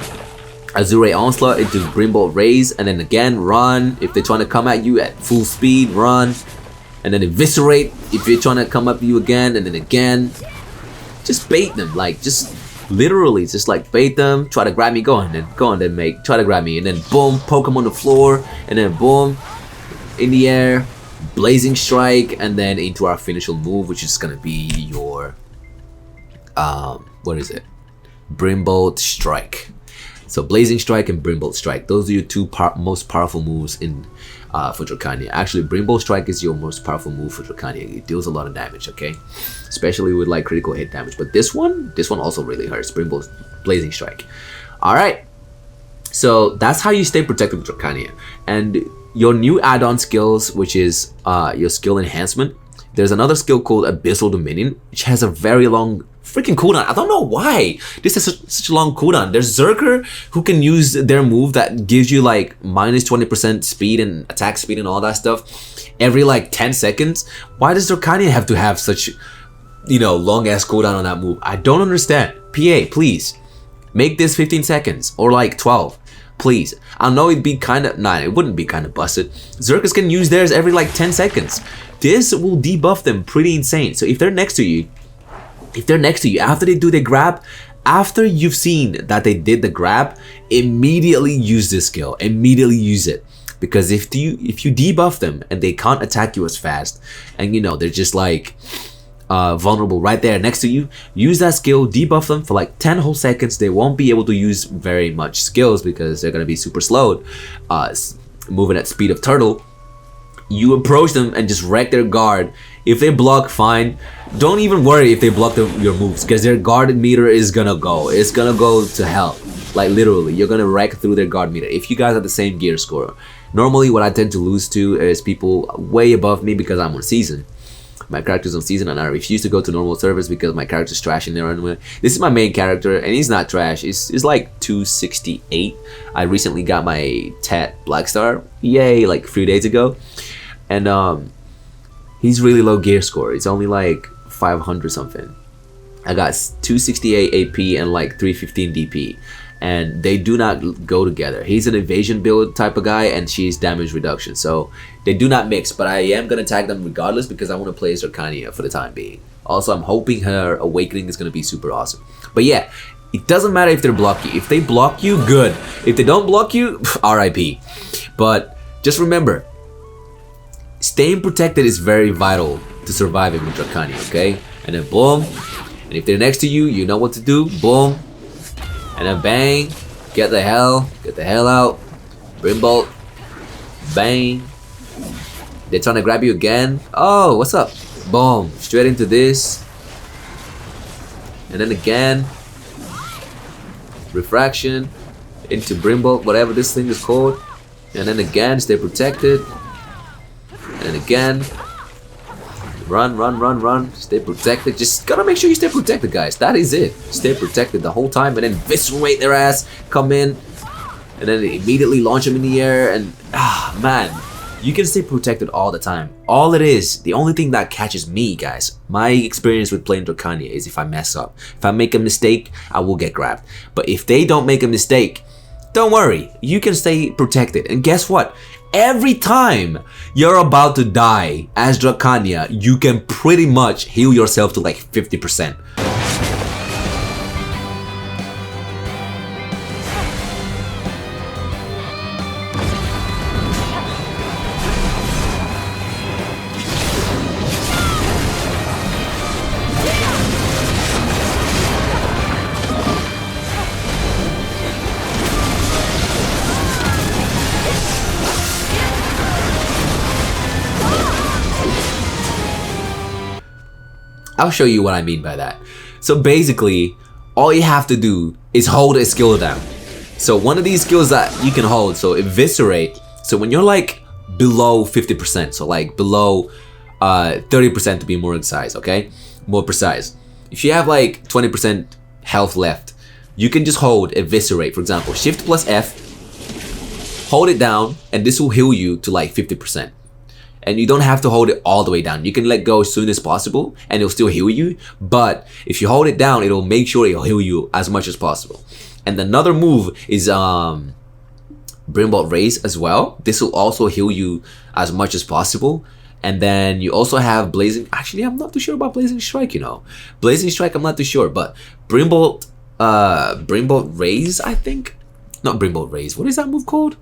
Azure Onslaught, into Brimbolt Raise, and then again run. If they're trying to come at you at full speed, run, and then eviscerate if you're trying to come up to you again, and then again. Just bait them, like just literally just like bait them, try to grab me, go on then mate, try to grab me, and then boom, poke them on the floor, and then boom, in the air, Blazing Strike, and then into our finisher move, which is gonna be your what is it, Brimbolt Strike. So Blazing Strike and Brimbolt Strike, those are your two most powerful moves in for Dracania. Actually, Brimbolt Strike is your most powerful move for Dracania. It deals a lot of damage, okay? Especially with like critical hit damage. But this one also really hurts. Brimbolt Blazing Strike. Alright. So that's how you stay protected with Dracania. And your new add-on skills, which is your skill enhancement, there's another skill called Abyssal Dominion, which has a very long freaking cooldown. I don't know why this is such a long cooldown. There's Zerker who can use their move that gives you like minus 20% speed and attack speed and all that stuff every like 10 seconds. Why does Dracania have to have such, you know, long ass cooldown on that move? I don't understand. PA, please make this 15 seconds or like 12, please. I know it'd be kind of, nah, it wouldn't be kind of busted. Zerkers can use theirs every like 10 seconds. This will debuff them pretty insane. So if they're next to you, after they do the grab, after you've seen that they did the grab, immediately use this skill. Immediately use it. Because if you debuff them and they can't attack you as fast, and you know, they're just like vulnerable right there next to you, use that skill, debuff them for like 10 whole seconds. They won't be able to use very much skills because they're going to be super slowed, moving at speed of turtle. You approach them and just wreck their guard. If they block, fine. Don't even worry if they block your moves, because their guard meter is gonna go. It's gonna go to hell. Like literally, you're gonna wreck through their guard meter. If you guys have the same gear score. Normally what I tend to lose to is people way above me because I'm on season. My character's on season and I refuse to go to normal servers because my character's trash in there anyway. This is my main character and he's not trash. He's like 268. I recently got my Tet Black Star. Yay, like 3 days ago. And he's really low gear score. It's only like 500 something. I got 268 AP and like 315 DP. And they do not go together. He's an evasion build type of guy and she's damage reduction. So they do not mix, but I am going to tag them regardless because I want to play as Dracania for the time being. Also, I'm hoping her awakening is going to be super awesome. But yeah, it doesn't matter if they block you. If they block you, good. If they don't block you, RIP. But just remember, staying protected is very vital to surviving with Dracania, okay? And then boom. And if they're next to you, you know what to do. Boom. And then bang, get the hell out. Brimbolt, bang. They're trying to grab you again. Oh, what's up? Boom, straight into this. And then again, refraction into Brimbolt, whatever this thing is called. And then again, stay protected. And again, run, stay protected. Just gotta make sure you stay protected, guys. That is it. Stay protected the whole time and then eviscerate their ass, come in, and then immediately launch them in the air. And man, you can stay protected all the time. All it is, the only thing that catches me, guys, my experience with playing Dracania is if I mess up. If I make a mistake, I will get grabbed. But if they don't make a mistake, don't worry, you can stay protected. And guess what? Every time you're about to die as Dracania, you can pretty much heal yourself to like 50%. I'll show you what I mean by that. So basically, all you have to do is hold a skill down. So one of these skills that you can hold, so eviscerate. So when you're like below 50%, so like below 30% to be more precise, okay? More precise. If you have like 20% health left, you can just hold eviscerate. For example, Shift+F, hold it down, and this will heal you to like 50%. And you don't have to hold it all the way down. You can let go as soon as possible and it'll still heal you. But if you hold it down, it'll make sure it'll heal you as much as possible. And another move is Brimbolt Raise as well. This will also heal you as much as possible. And then you also have Blazing. Actually, I'm not too sure about Blazing Strike, you know. Blazing Strike, I'm not too sure. But Brimbolt Raise, I think. Not Brimbolt Raise. What is that move called?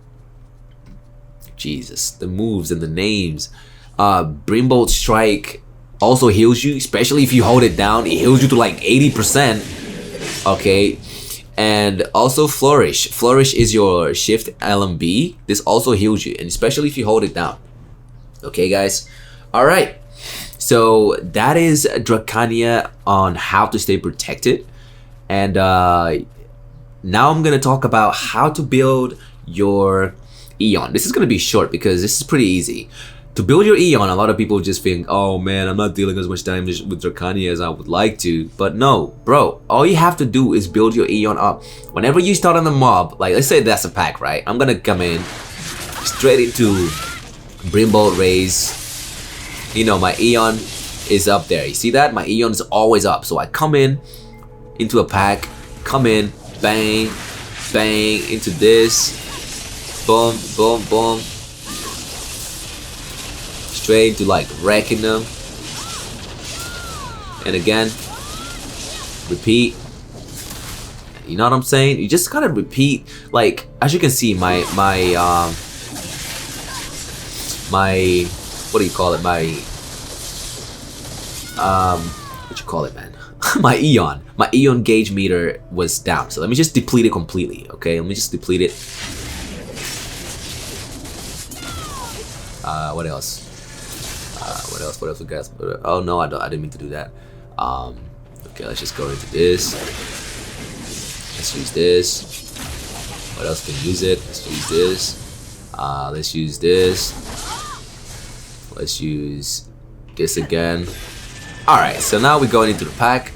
Jesus, the moves and the names. Brimbolt Strike also heals you, especially if you hold it down. It heals you to like 80%. Okay. And also Flourish. Flourish is your Shift+LMB. This also heals you, and especially if you hold it down. Okay, guys. Alright. So that is Dracania on how to stay protected. And now I'm gonna talk about how to build your Eon. This is gonna be short because this is pretty easy. To build your Eon, a lot of people just think, oh man, I'm not dealing as much damage with Dracania as I would like to. But no, bro, all you have to do is build your Eon up. Whenever you start on the mob, like let's say that's a pack, right? I'm gonna come in straight into Brimbolt Raise. You know, my Eon is up there. You see that? My Eon is always up. So I come in into a pack, come in, bang, bang, into this. Boom, boom, boom. Straight to like wrecking them. And again, repeat. You know what I'm saying? You just gotta repeat. Like, as you can see, my what do you call it? My what you call it, man? My Eon gauge meter was down. So let me just deplete it completely. Okay, let me just deplete it. What else? What else? What else we got? Oh no, I didn't mean to do that. Okay, let's just go into this. Let's use this. What else can use it? Let's use this. Let's use this. Let's use this again. Alright, so now we're going into the pack.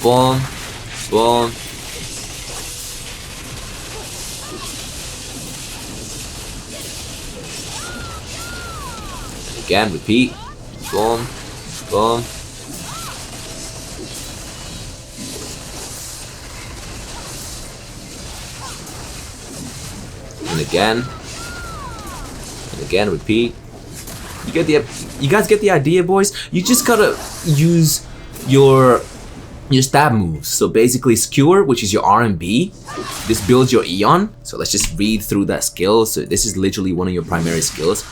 Boom. Boom. And again, repeat. Boom. Boom. And again, repeat. You guys get the idea, boys? You just gotta use your stab moves. So basically skewer, which is your RMB. This builds your Eon. So let's just read through that skill. So this is literally one of your primary skills.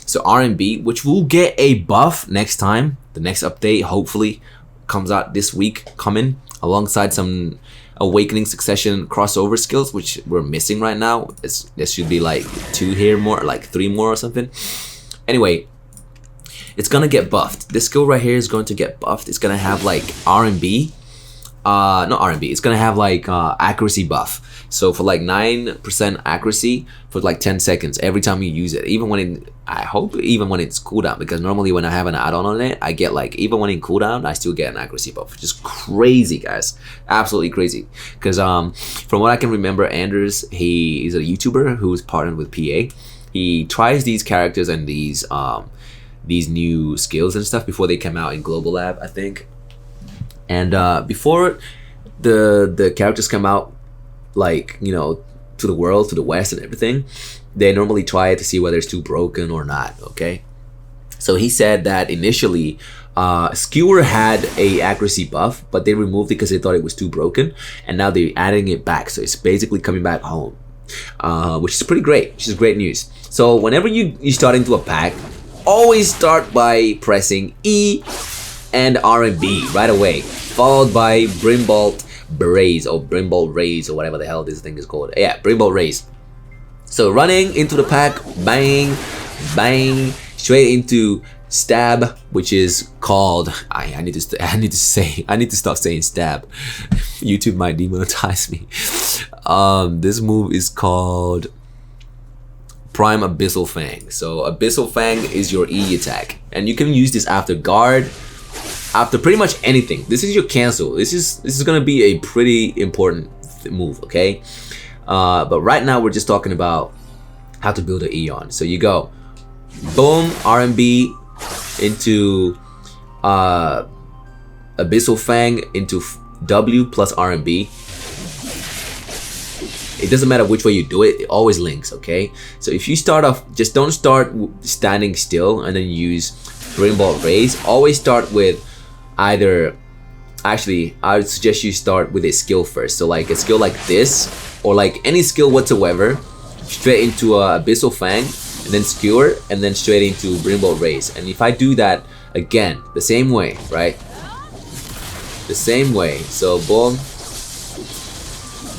So RMB, which will get a buff next time. The next update hopefully comes out this week, coming alongside some Awakening Succession crossover skills, which we're missing right now. There should be like 2 here more, like 3 more or something. Anyway, it's gonna get buffed. This skill right here is going to get buffed. It's gonna have like RMB, not RMB. It's gonna have like accuracy buff. So for like 9% accuracy for like 10 seconds every time you use it. Even when it, I hope even when it's cooldown, because normally when I have an add-on on it, I get like, even when in cooldown, I still get an accuracy buff. Just crazy, guys. Absolutely crazy. Because from what I can remember, Anders, he is a YouTuber who's partnered with PA. He tries these characters and these new skills and stuff before they come out in Global Lab, I think. And before the characters come out, like, you know, to the world, to the West and everything, they normally try it to see whether it's too broken or not, okay? So he said that initially Skewer had a accuracy buff, but they removed it because they thought it was too broken, and now they're adding it back, so it's basically coming back home, which is pretty great, which is great news. So whenever you start into a pack, always start by pressing E and RMB right away, followed by Brimbolt Raise or Brimbolt Raise or whatever the hell this thing is called. Yeah, Brimbolt Raise. So running into the pack, bang, bang, straight into stab, which is called, I need to stop saying stab. YouTube might demonetize me. This move is called Prime Abyssal Fang. So Abyssal Fang is your E attack, and you can use this after guard, after pretty much anything. This is your cancel. This is gonna be a pretty important move, okay? But right now we're just talking about how to build an Eon. So you go boom, RMB into Abyssal Fang into W+RMB. It doesn't matter which way you do it, it always links, okay? So if you start off, just don't start standing still and then use Brimbolt Raise. Always start with either, actually, I would suggest you start with a skill first. So like a skill like this, or like any skill whatsoever, straight into Abyssal Fang, and then Skewer, and then straight into Brimbolt Raise. And if I do that again, the same way, right? The same way, so boom,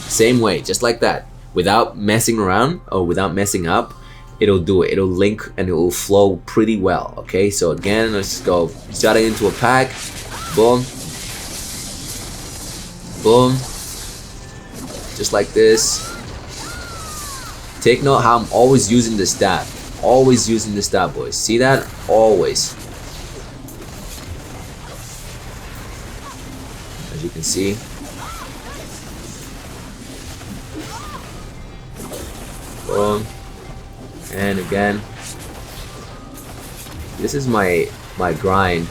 same way, just like that, without messing around or without messing up, it'll do it. It'll link and it will flow pretty well, okay? So again, let's go, starting into a pack, boom, boom, just like this. Take note how I'm always using the stab. Always using the stab, boys. See that? Always. As you can see. Boom. And again. This is my grind.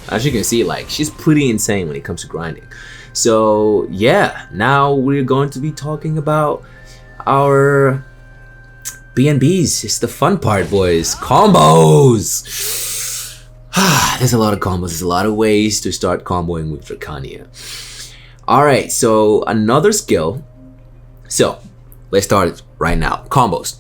As you can see, like, she's pretty insane when it comes to grinding. So yeah, now we're going to be talking about our BnBs. It's the fun part, boys. Combos. There's a lot of combos. There's a lot of ways to start comboing with Dracania. Alright, so another skill. So let's start right now. Combos.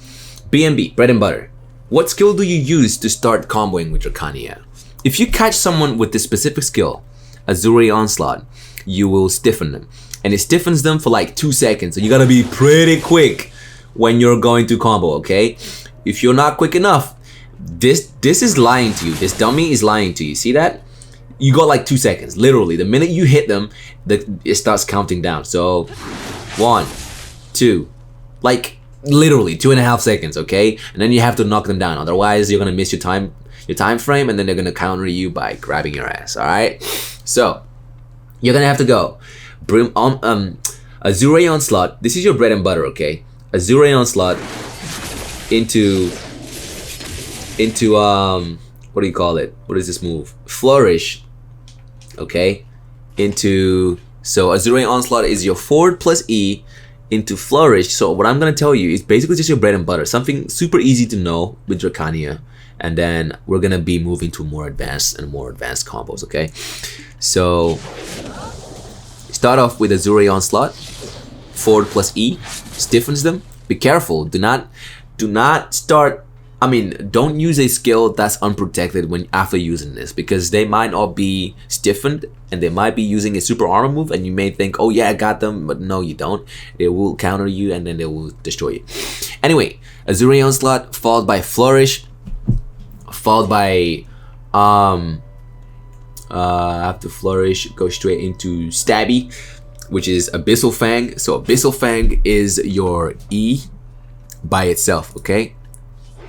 BnB, bread and butter. What skill do you use to start comboing with Dracania? If you catch someone with this specific skill, Azure Onslaught, you will stiffen them. And it stiffens them for like 2 seconds. So you gotta be pretty quick when you're going to combo, okay? If you're not quick enough, this is lying to you. This dummy is lying to you. See that? You got like 2 seconds. Literally, the minute you hit them, it starts counting down. So 1, 2, like literally 2.5 seconds, okay? And then you have to knock them down. Otherwise, you're gonna miss your time frame, and then they're gonna counter you by grabbing your ass. All right. So you're gonna have to go Azure Onslaught. This is your bread and butter, okay? Azure Onslaught into what do you call it? What is this move? Flourish. Okay. So Azure Onslaught is your forward plus E into Flourish. So what I'm gonna tell you is basically just your bread and butter, something super easy to know with Dracania, and then we're gonna be moving to more advanced combos. Okay, so start off with Azure Onslaught, forward plus E, stiffens them. Be careful, do not start. I mean, don't use a skill that's unprotected after using this, because they might not be stiffened and they might be using a super armor move, and you may think, oh yeah, I got them, but no, you don't. They will counter you and then they will destroy you. Anyway, Azure Onslaught followed by Flourish, followed by after Flourish, go straight into Stabby, which is Abyssal Fang. So Abyssal Fang is your E by itself, okay?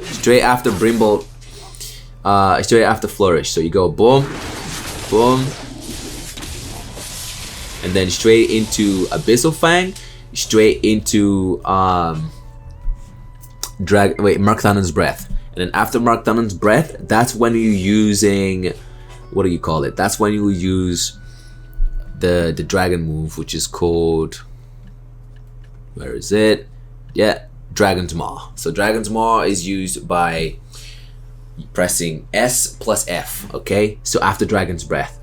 Straight after Brimbolt, straight after Flourish. So you go boom, boom, and then straight into Abyssal Fang, straight into Mark Thannon's Breath. And then after Mark Thannon's Breath, that's when you're using, what do you call it? That's when you use the dragon move, which is called, where is it? Yeah, Dragon's Maw. So Dragon's Maw is used by pressing S+F, okay? So after Dragon's Breath.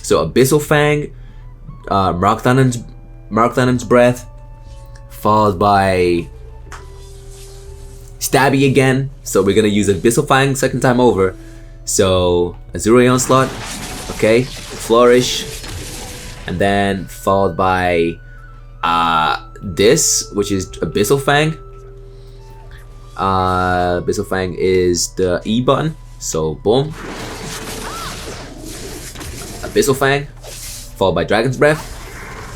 So Abyssal Fang, Mark Thannon's Breath, followed by Stabby again. So we're gonna use Abyssal Fang second time over. So Azure Onslaught, okay, Flourish, and then followed by this, which is Abyssal Fang. Abyssal Fang is the E button, so boom, Abyssal Fang, followed by Dragon's Breath,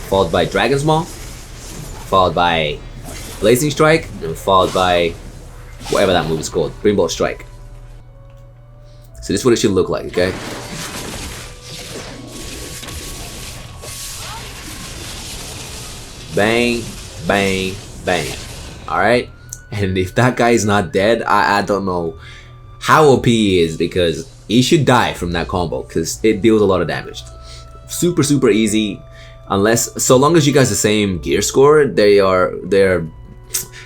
followed by Dragon's Maw, followed by Blazing Strike, and followed by whatever that move is called, Brimbolt Strike. So this is what it should look like, okay? Bang, bang, bang. Alright? And if that guy is not dead, I don't know how OP he is, because he should die from that combo, because it deals a lot of damage. Super, super easy. Unless, so long as you guys the same gear score, they're dead.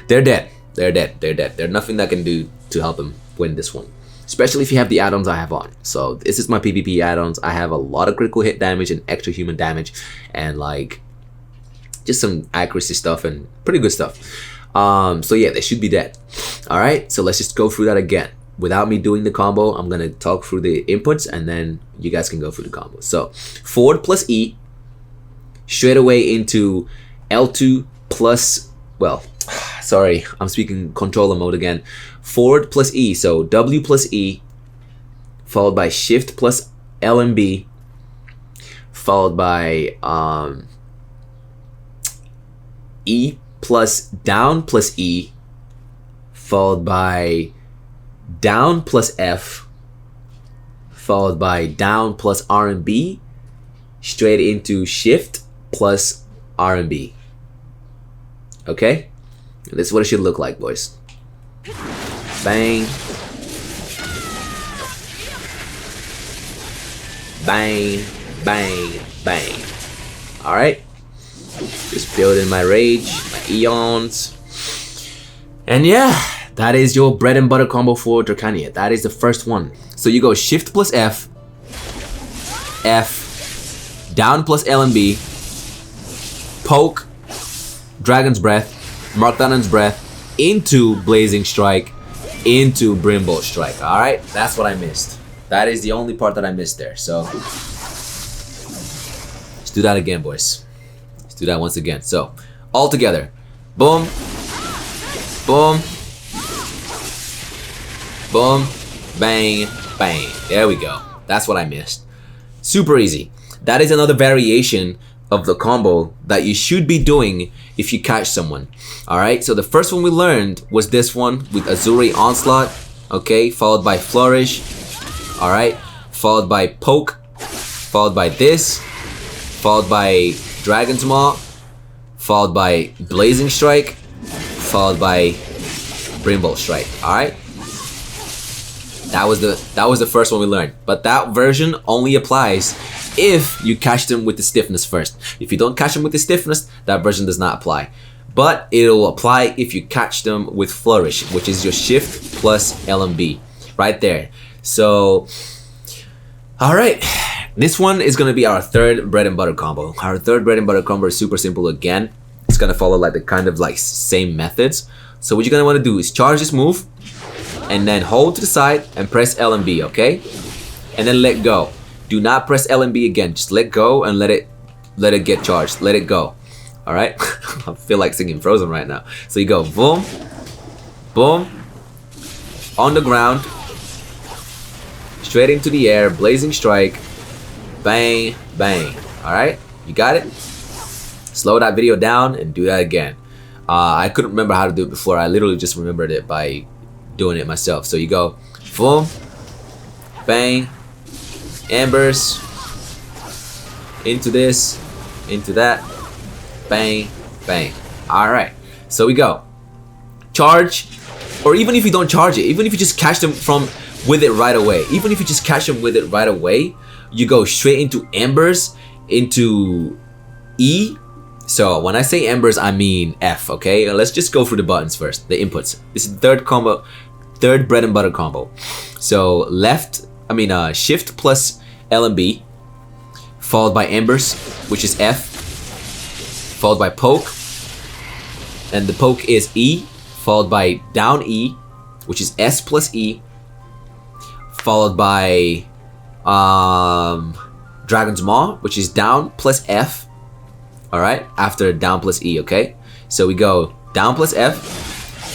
They're dead. There's nothing that can do to help him win this one. Especially if you have the add-ons I have on. So this is my PvP add-ons. I have a lot of critical hit damage and extra human damage, and like just some accuracy stuff and pretty good stuff. So yeah, they should be dead. Alright, so let's just go through that again. Without me doing the combo, I'm gonna talk through the inputs and then you guys can go through the combo. So forward plus E, straight away into L2 plus, well, sorry, I'm speaking controller mode again. Forward plus E, so W plus E, followed by Shift plus LMB, followed by E plus down plus E, followed by down plus F, followed by down plus RMB, straight into Shift plus RMB. Okay? And this is what it should look like, boys. Bang. Bang, bang, bang. Alright? Just building my rage, my eons. And yeah, that is your bread and butter combo for Dracania. That is the first one. So you go Shift plus F, F, down plus LMB, poke, Dragon's Breath, Mark Thannon's Breath, into Blazing Strike, into Brimbolt Strike. All right, that's what I missed. That is the only part that I missed there. So let's do that again, boys. Let's do that once again. So all together, boom, boom, boom, bang, bang. There we go. That's what I missed. Super easy. That is another variation of the combo that you should be doing if you catch someone. Alright, so the first one we learned was this one with Azure Onslaught, okay, followed by Flourish, alright, followed by Poke, followed by this, followed by Dragon's Maw, followed by Blazing Strike, followed by Brimbolt Strike. Alright, that was the first one we learned, but that version only applies if you catch them with the stiffness first. If you don't catch them with the stiffness, that version does not apply. But it'll apply if you catch them with Flourish, which is your Shift+LMB right there. So, alright, this one is gonna be our third bread and butter combo. Our third bread and butter combo is super simple again. It's gonna follow like the kind of like same methods. So what you're gonna wanna do is charge this move, and then hold to the side and press LMB, okay? And then let go. Do not press LMB again. Just let go and let it get charged. Let it go. All right. I feel like singing Frozen right now. So you go boom, boom, on the ground, straight into the air, blazing strike, bang, bang. All right. You got it. Slow that video down and do that again. I couldn't remember how to do it before. I literally just remembered it by doing it myself. So you go boom, bang, embers, into this, into that, bang, bang. Alright, so we go charge, or even if you don't charge it, even if you just catch them with it right away, even if you just catch them with it right away, you go straight into embers, into E. So when I say embers, I mean F, okay? Let's just go through the buttons first, the inputs. This is the third combo, third bread and butter combo. So Shift+LMB, followed by embers, which is F, followed by poke, and the poke is E, followed by down E, which is S+E, followed by Dragon's Maw, which is down plus F. Alright, after down plus E, okay? So we go down plus F,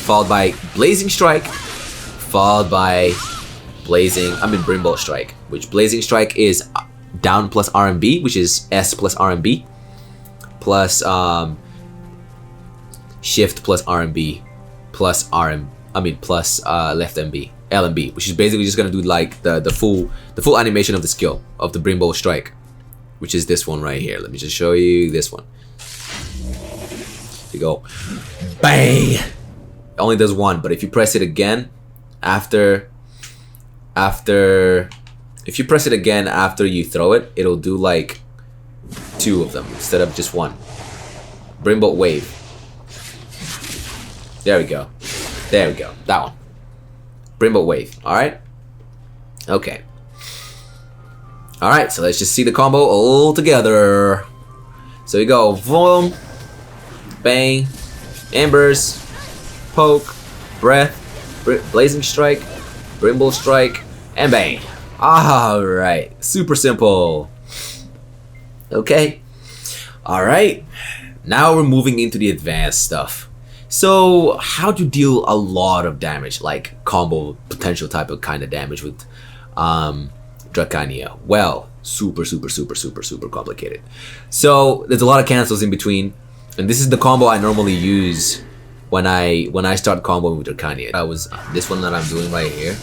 followed by Blazing Strike, followed by Brimbolt Strike, which Blazing Strike is down plus RMB, which is S+RMB, plus Shift+RMB, plus left MB, LMB, which is basically just gonna do like the full animation of the skill of the Brimbolt Strike, which is this one right here. Let me just show you this one. You go bang. It only does one, but if you press it again after if you press it again after you throw it, it'll do like two of them instead of just one. Brimbolt Wave. There we go. There we go. That one. Brimbolt Wave. Alright? Okay. Alright, so let's just see the combo all together. So we go boom, bang, embers, poke, breath, blazing strike, Brimbolt Strike, and bang. Alright, super simple. Okay. Alright, now we're moving into the advanced stuff. So how to deal a lot of damage, like combo potential type of kind of damage with Dracania. Well, super complicated. So there's a lot of cancels in between, and this is the combo I normally use when I start comboing with Dracania. I was this one that I'm doing right here.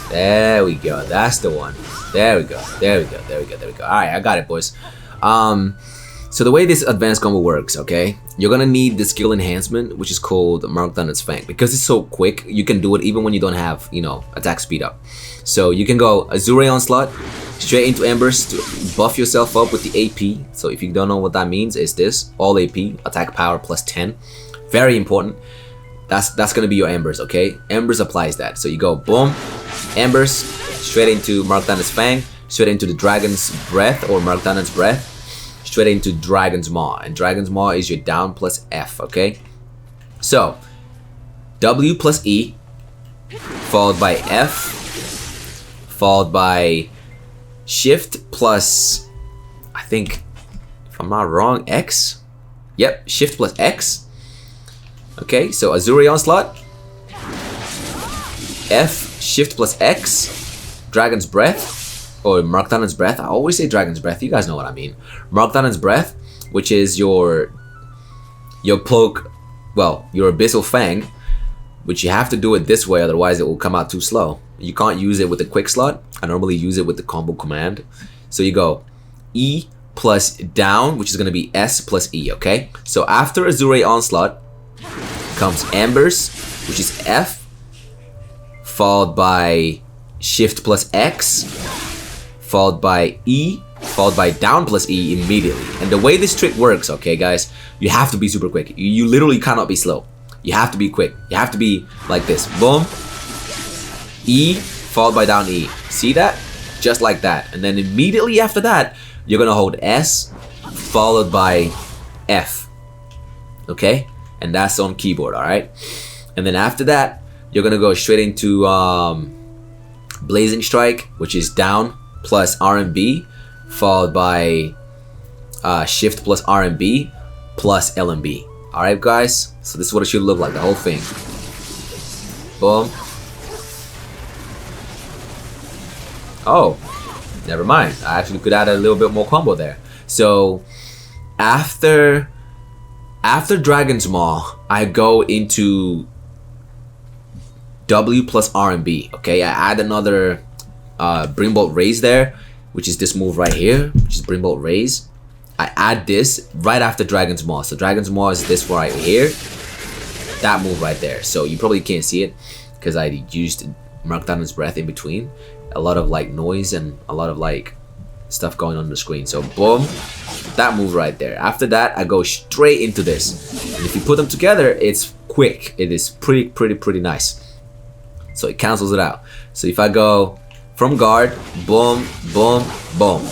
There we go. That's the one. There we go. There we go. There we go. There we go. All right, I got it, boys. So the way this advanced combo works, okay, you're gonna need the skill enhancement, which is called Markdown and Fang. Because it's so quick, you can do it even when you don't have, you know, attack speed up. So you can go Azure Onslaught, straight into Embers to buff yourself up with the AP. So if you don't know what that means, it's this, all AP, attack power plus 10. Very important. That's gonna be your Embers, okay? Embers applies that. So you go boom, Embers, straight into Markdown and Fang, straight into the Dragon's Breath or Markdown's Breath, straight into Dragon's Maw, and Dragon's Maw is your down plus F, okay? So W plus E, followed by F, followed by Shift plus, I think, if I'm not wrong, X. Yep, Shift plus X. Okay, so Azure Onslaught, F, Shift plus X, Dragon's Breath, or Markdannon's Breath. I always say Dragon's Breath, you guys know what I mean. Markdannon's Breath, which is your cloak, well, your Abyssal Fang, which you have to do it this way, otherwise it will come out too slow. You can't use it with the quick slot. I normally use it with the combo command. So you go E plus down, which is going to be S plus E, okay? So after Azure Onslaught comes Embers, which is F, followed by Shift plus X, followed by E, followed by down plus E immediately. And the way this trick works, okay guys, you have to be super quick. You literally cannot be slow. You have to be quick. You have to be like this. Boom. E, followed by down E. See that? Just like that. And then immediately after that, you're gonna hold S, followed by F. Okay? And that's on keyboard, alright? And then after that, you're gonna go straight into Blazing Strike, which is down plus RMB, followed by Shift plus RMB plus LMB. Alright guys, so this is what it should look like, the whole thing. Boom. Oh, never mind. I actually could add a little bit more combo there. So after Dragon's Maw, I go into W+RMB. Okay, I add another Brimbolt Raise there, which is this move right here, which is Brimbolt Raise. I add this right after Dragon's Maw. So Dragon's Maw is this right here. That move right there. So you probably can't see it because I used Markdannon's Breath in between. A lot of like noise and a lot of like stuff going on the screen. So boom, that move right there. After that, I go straight into this. And if you put them together, it's quick. It is pretty nice. So it cancels it out. So if I go from guard, boom, boom, boom.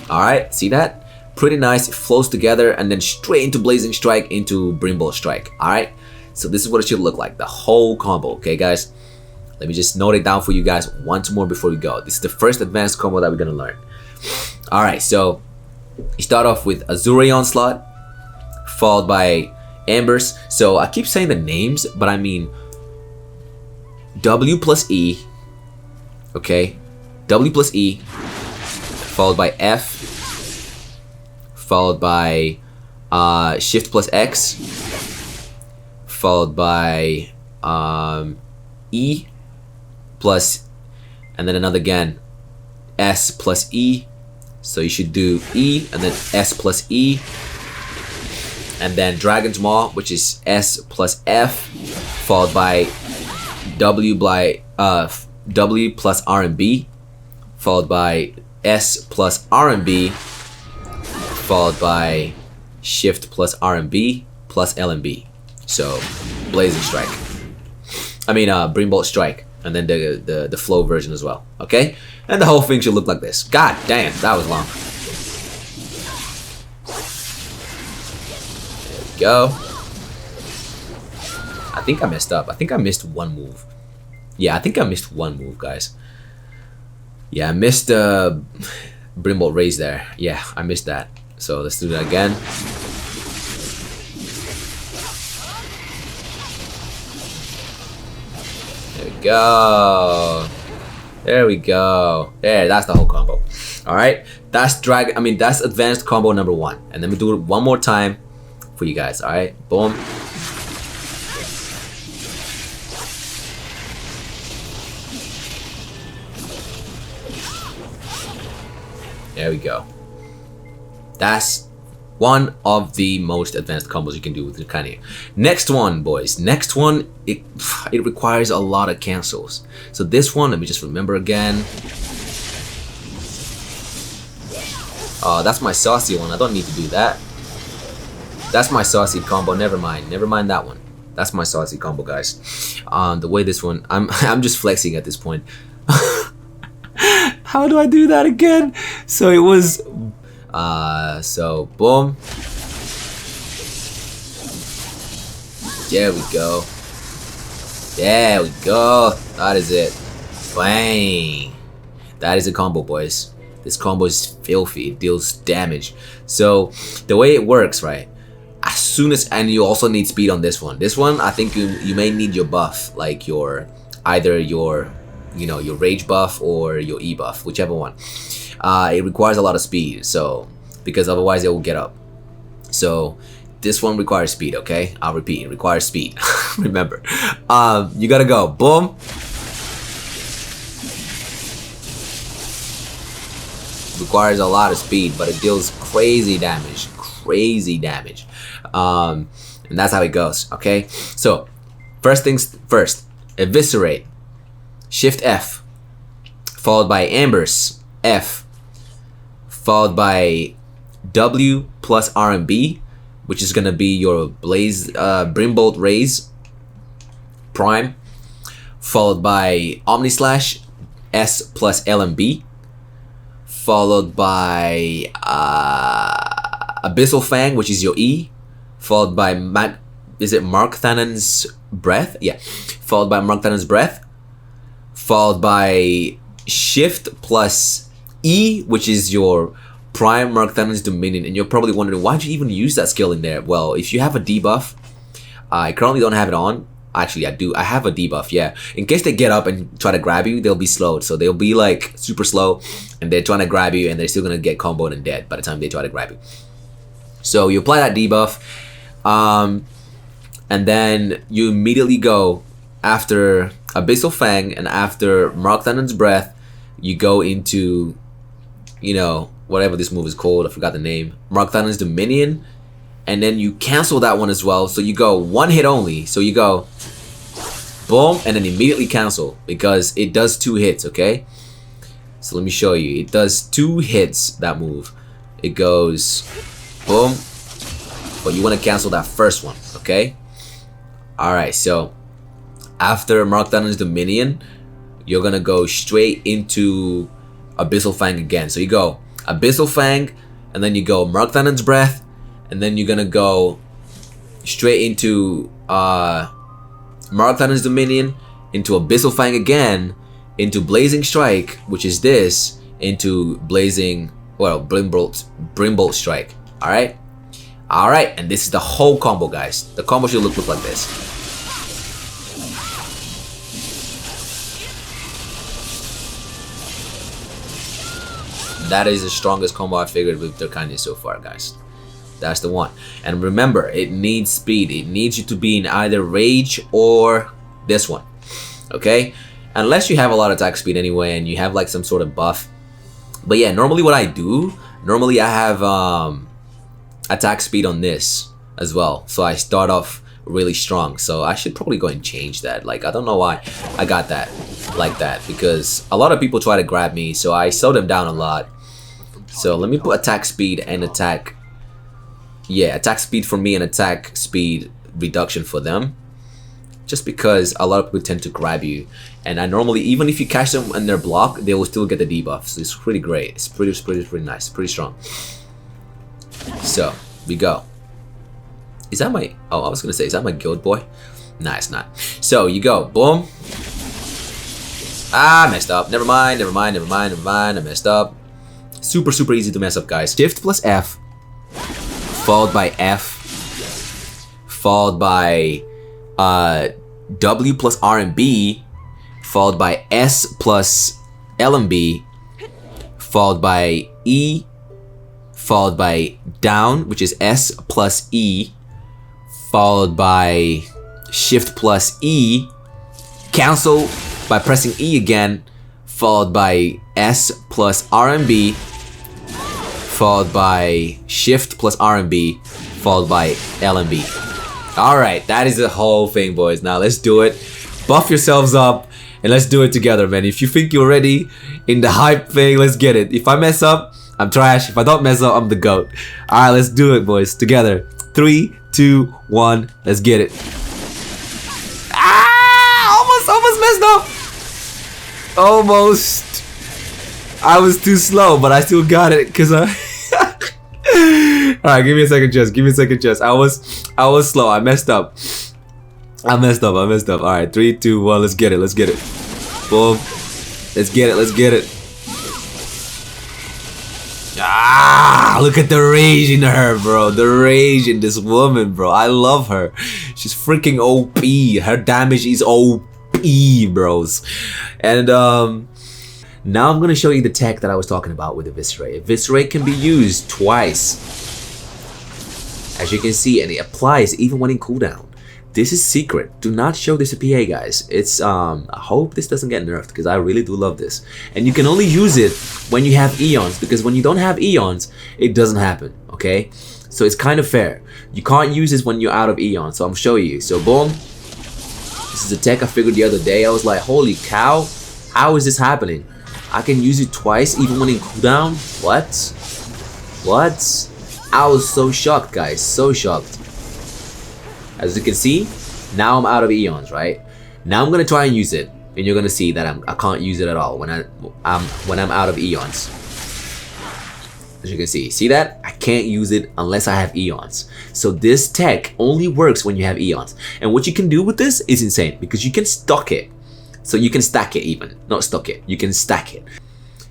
All right, see that? Pretty nice. It flows together and then straight into Blazing Strike into Brimbolt Strike. All right. So this is what it should look like, the whole combo. Okay, guys. Let me just note it down for you guys once more before we go. This is the first advanced combo that we're gonna learn. All right. So you start off with Azure Onslaught, followed by Embers. So I keep saying the names, but I mean W plus E. Okay. W plus E, followed by F, followed by Shift plus X, followed by E plus, and then another again, S plus E. So you should do E and then S plus E, and then Dragon's Maw, which is S plus F, followed by W plus RMB, followed by S plus RMB, followed by Shift plus RMB plus LMB. So Blazing Strike. I mean Brimbolt Strike, and then the flow version as well. Okay, and the whole thing should look like this. God damn, that was long. There we go. I think I messed up. I think I missed one move. Yeah, I think I missed one move, guys. Yeah, I missed Brimbolt Raise there. Yeah, I missed that. So let's do that again. There we go. There we go. There, that's the whole combo. All right, that's that's advanced combo number 1. And then we do it one more time for you guys. All right, boom. There we go. That's one of the most advanced combos you can do with Dracania. Next one, boys. Next one, it requires a lot of cancels. So this one, let me just remember again. Oh, that's my saucy one. I don't need to do that. That's my saucy combo. Never mind. Never mind that one. That's my saucy combo, guys. The way this one, I'm just flexing at this point. How do I do that again? So it was, so boom. There we go. There we go. That is it. Bang. That is a combo, boys. This combo is filthy. It deals damage. So the way it works, right? As soon as, and you also need speed on this one. This one, I think you may need your buff, like your either your your rage buff or your E buff, whichever one. It requires a lot of speed, so because otherwise it will get up. So this one requires speed, okay? I'll repeat, it requires speed. Remember. You gotta go. Boom. Requires a lot of speed, but it deals crazy damage. Crazy damage. And that's how it goes, okay? So, first things first. Eviscerate. Shift+F. Followed by Amber's F. Followed by W+RMB, which is gonna be your Blaze Brimbolt Raise Prime, followed by Omnislash S+LMB, followed by Abyssal Fang, which is your E, followed by Mark Thanon's Breath? Yeah, followed by Mark Thanon's Breath, followed by Shift+E, which is your Prime Mark Thanon's Dominion. And you're probably wondering, why'd you even use that skill in there? Well, if you have a debuff, I currently don't have it on. Actually, I do. I have a debuff, yeah. In case they get up and try to grab you, they'll be slowed. So they'll be like super slow, and they're trying to grab you, and they're still gonna get comboed and dead by the time they try to grab you. So you apply that debuff, and then you immediately go after Abyssal Fang and after Mark Thanon's Breath. You go into, whatever this move is called, I forgot the name. Mark Thanon's Dominion, and then you cancel that one as well. So you go one hit only. So you go boom, and then immediately cancel because it does 2 hits, okay? So let me show you. It does 2 hits, that move. It goes boom, but you want to cancel that first one, okay? Alright, so after Mark Thanon's Dominion, you're gonna go straight into Abyssal Fang again. So you go Abyssal Fang, and then you go Mark Thanon's Breath, and then you're gonna go straight into Mark Thanon's Dominion, into Abyssal Fang again, into Blazing Strike, which is this, into Blazing, well, Brimbolt Strike. Alright? Alright, and this is the whole combo, guys. The combo should look like this. That is the strongest combo I figured with Dracania so far, guys. That's the one. And remember, it needs speed. It needs you to be in either Rage or this one. Okay? Unless you have a lot of attack speed anyway and you have like some sort of buff. But yeah, normally what I do, normally I have attack speed on this as well. So I start off really strong. So I should probably go and change that. Like, I don't know why I got that like that, because a lot of people try to grab me, so I slow them down a lot. So let me put attack speed and attack, yeah, attack speed for me and attack speed reduction for them, just because a lot of people tend to grab you, and I normally, even if you catch them in their block, they will still get the debuff. So it's pretty great. It's pretty nice, pretty strong. So we go. Is that my, oh, I was gonna say, is that my guild boy? Nah, it's not. So you go, boom. Ah, messed up. Never mind. I messed up. Super easy to mess up, guys. Shift+F, followed by F, followed by W+RMB, followed by S+LMB, followed by E, followed by down, which is S+E, followed by Shift+E, cancel by pressing E again, followed by S+RMB, followed by Shift+RMB, followed by LMB. Alright, that is the whole thing, boys. Now let's do it. Buff yourselves up and let's do it together, man. If you think you're ready in the hype thing, let's get it. If I mess up, I'm trash. If I don't mess up, I'm the GOAT. Alright, let's do it, boys. Together. 3, 2, 1, let's get it. Ah! Almost messed up. Almost. I was too slow, but I still got it because I. Alright, give me a second chest. I was slow. I messed up. I messed up. Alright, 3, 2, 1, let's get it. Boom. Let's get it. Ah, look at the rage in her, bro. The rage in this woman, bro. I love her. She's freaking OP. Her damage is OP, bros. And now I'm gonna show you the tech that I was talking about with Eviscerate. Eviscerate can be used twice, as you can see, and it applies even when in cooldown. This is secret. Do not show this to PA, guys. It's I hope this doesn't get nerfed, because I really do love this. And you can only use it when you have Eons, because when you don't have Eons, it doesn't happen, okay? So it's kind of fair. You can't use this when you're out of Eons, so I'm showing you. So boom. This is a tech I figured the other day. I was like, holy cow, how is this happening? I can use it twice even when in cooldown? What? I was so shocked, guys, so shocked. As you can see, now I'm out of Eons, right? Now I'm gonna try and use it, and you're gonna see that I can't use it at all when I'm out of Eons. As you can see that? I can't use it unless I have Eons. So this tech only works when you have Eons. And what you can do with this is insane, because you can stock it. So you can stack it even, not stock it, you can stack it.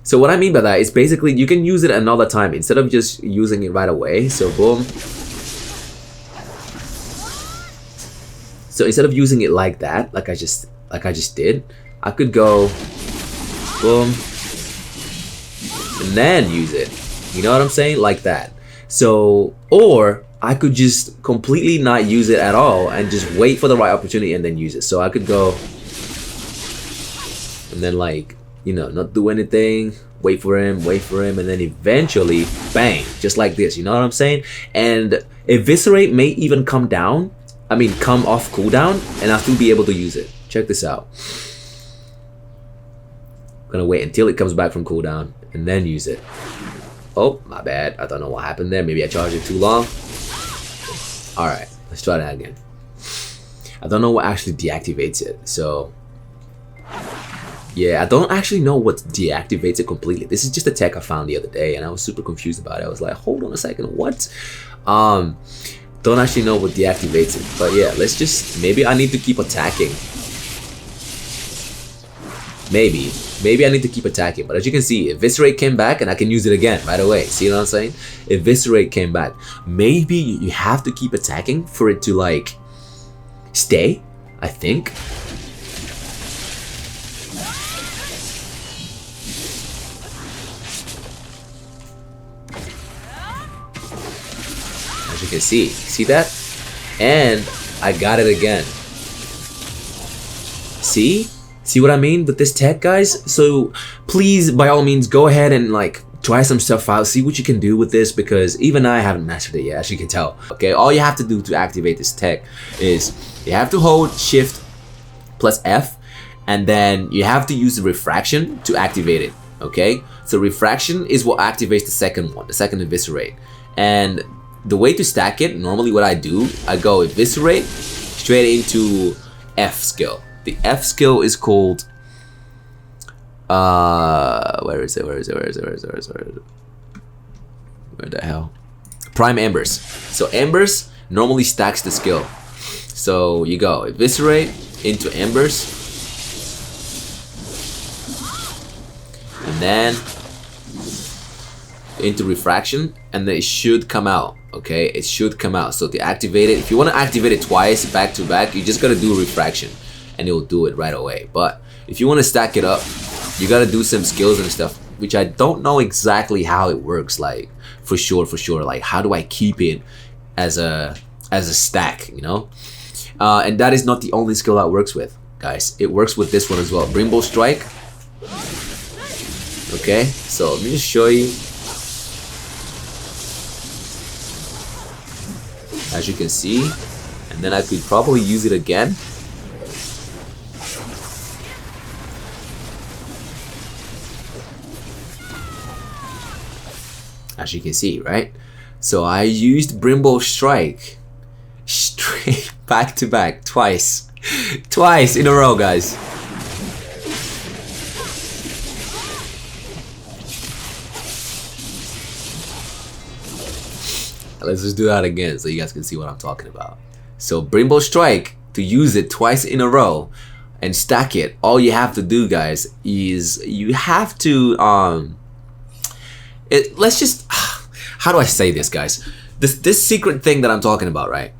So what I mean by that is basically you can use it another time instead of just using it right away. So boom. So instead of using it like that, like I just did, I could go boom and then use it. You know what I'm saying? Like that. So, or I could just completely not use it at all and just wait for the right opportunity and then use it. So I could go and then, like, you know, not do anything, wait for him, and then eventually bang, just like this. You know what I'm saying? And Eviscerate may even come off cooldown, and I'll still be able to use it. Check this out. I'm gonna wait until it comes back from cooldown and then use it. Oh, my bad. I don't know what happened there. Maybe I charged it too long. Alright, let's try that again. I don't know what actually deactivates it. So yeah, I don't actually know what deactivates it completely. This is just a tech I found the other day, and I was super confused about it. I was like, hold on a second, what? Don't actually know what deactivates it, but yeah, let's just, maybe I need to keep attacking. Maybe I need to keep attacking, but as you can see, Eviscerate came back and I can use it again right away. See what I'm saying? Eviscerate came back. Maybe you have to keep attacking for it to, like, stay, I think. As you can see that? And I got it again. See what I mean with this tech, guys? So please, by all means, go ahead and, like, try some stuff out, see what you can do with this, because even I haven't mastered it yet, as you can tell. Okay, all you have to do to activate this tech is you have to hold Shift+F, and then you have to use the refraction to activate it. Okay, so refraction is what activates the second one, the second Eviscerate. And the way to stack it, normally what I do, I go Eviscerate straight into F skill. The F skill is called where is it? Where the hell? Prime Embers. So Embers normally stacks the skill. So you go Eviscerate into Embers, and then into Refraction, and then it should come out. Okay, it should come out. So to activate it, if you want to activate it twice back to back, you just gotta do Refraction and it will do it right away. But if you want to stack it up, you gotta do some skills and stuff, which I don't know exactly how it works, like for sure, like how do I keep it as a stack, you know? And that is not the only skill that works with, guys. It works with this one as well, Brimble Strike. Okay, so let me just show you. As you can see, and then I could probably use it again. As you can see, right? So I used Brimble Strike straight back to back twice in a row, guys. Let's just do that again so you guys can see what I'm talking about. So Brimble Strike to use it twice in a row and stack it, all you have to do, guys, is you have to let's just how do I say this, guys? This secret thing that I'm talking about, right?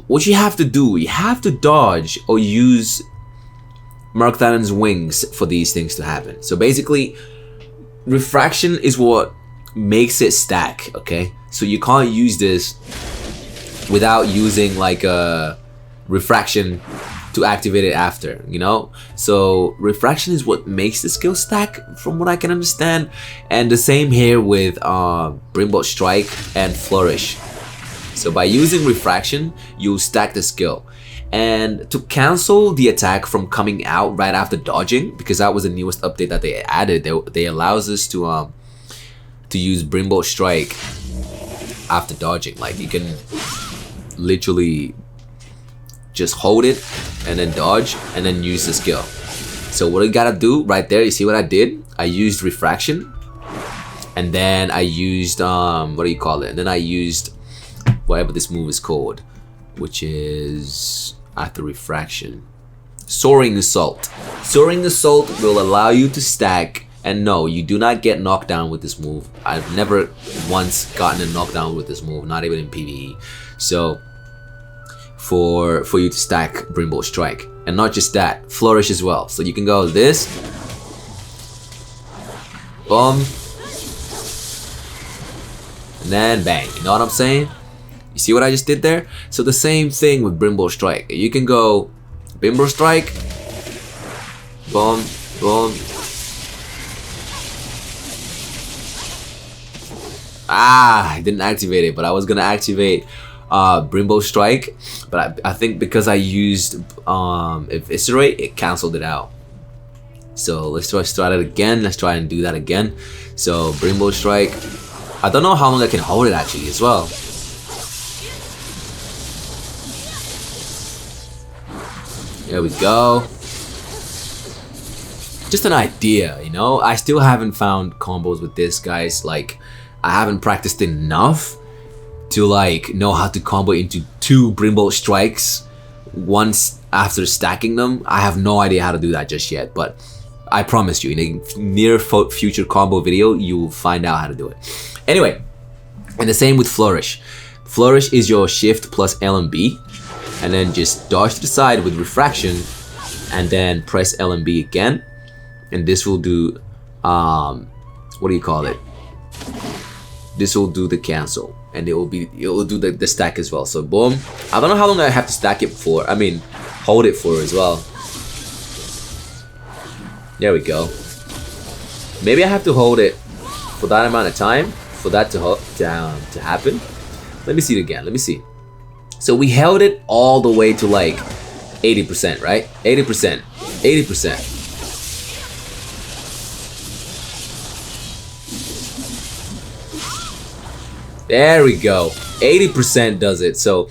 What you have to do, you have to dodge or use Mark Addon's wings for these things to happen. So basically, refraction is what makes it stack, okay? So you can't use this without using like a refraction to activate it after, you know? So refraction is what makes the skill stack, from what I can understand. And the same here with Brimbolt Strike and Flourish. So by using refraction, you'll stack the skill. And to cancel the attack from coming out right after dodging, because that was the newest update that they added, they allows us to use Brimbolt Strike after dodging. Like, you can literally just hold it and then dodge and then use the skill. So what you gotta do right there, you see what I did? I used refraction, and then I used what do you call it? And then I used whatever this move is called, which is after refraction, Soaring Assault. Soaring Assault will allow you to stack, and no, you do not get knocked down with this move. I've never once gotten a knockdown with this move, not even in PvE. So for you to stack Brimbolt Strike, and not just that, Flourish as well. So you can go this, boom, and then bang. You know what I'm saying? You see what I just did there? So the same thing with Brimbolt Strike. You can go Brimbolt Strike, boom, boom. I didn't activate it, but I was gonna activate Brimbolt Strike, but I think because I used Eviscerate, it canceled it out. So let's try it again. Let's try and do that again. So Brimbolt Strike. I don't know how long I can hold it actually as well. There we go. Just an idea, you know? I still haven't found combos with this, guys. Like, I haven't practiced enough to like know how to combo into 2 Brimbolt Strikes once after stacking them. I have no idea how to do that just yet, but I promise you, in a near future combo video, you will find out how to do it. Anyway, and the same with Flourish. Flourish is your Shift+LMB, and then just dodge to the side with refraction, and then press LMB again, and this will do what do you call it? This will do the cancel, and it will do the stack as well. So boom. I don't know how long I have to stack it for. I mean, hold it for as well. There we go. Maybe I have to hold it for that amount of time for that to happen. Let me see it again. Let me see. So we held it all the way to like 80%, right? 80%. 80%. There we go. 80% does it. So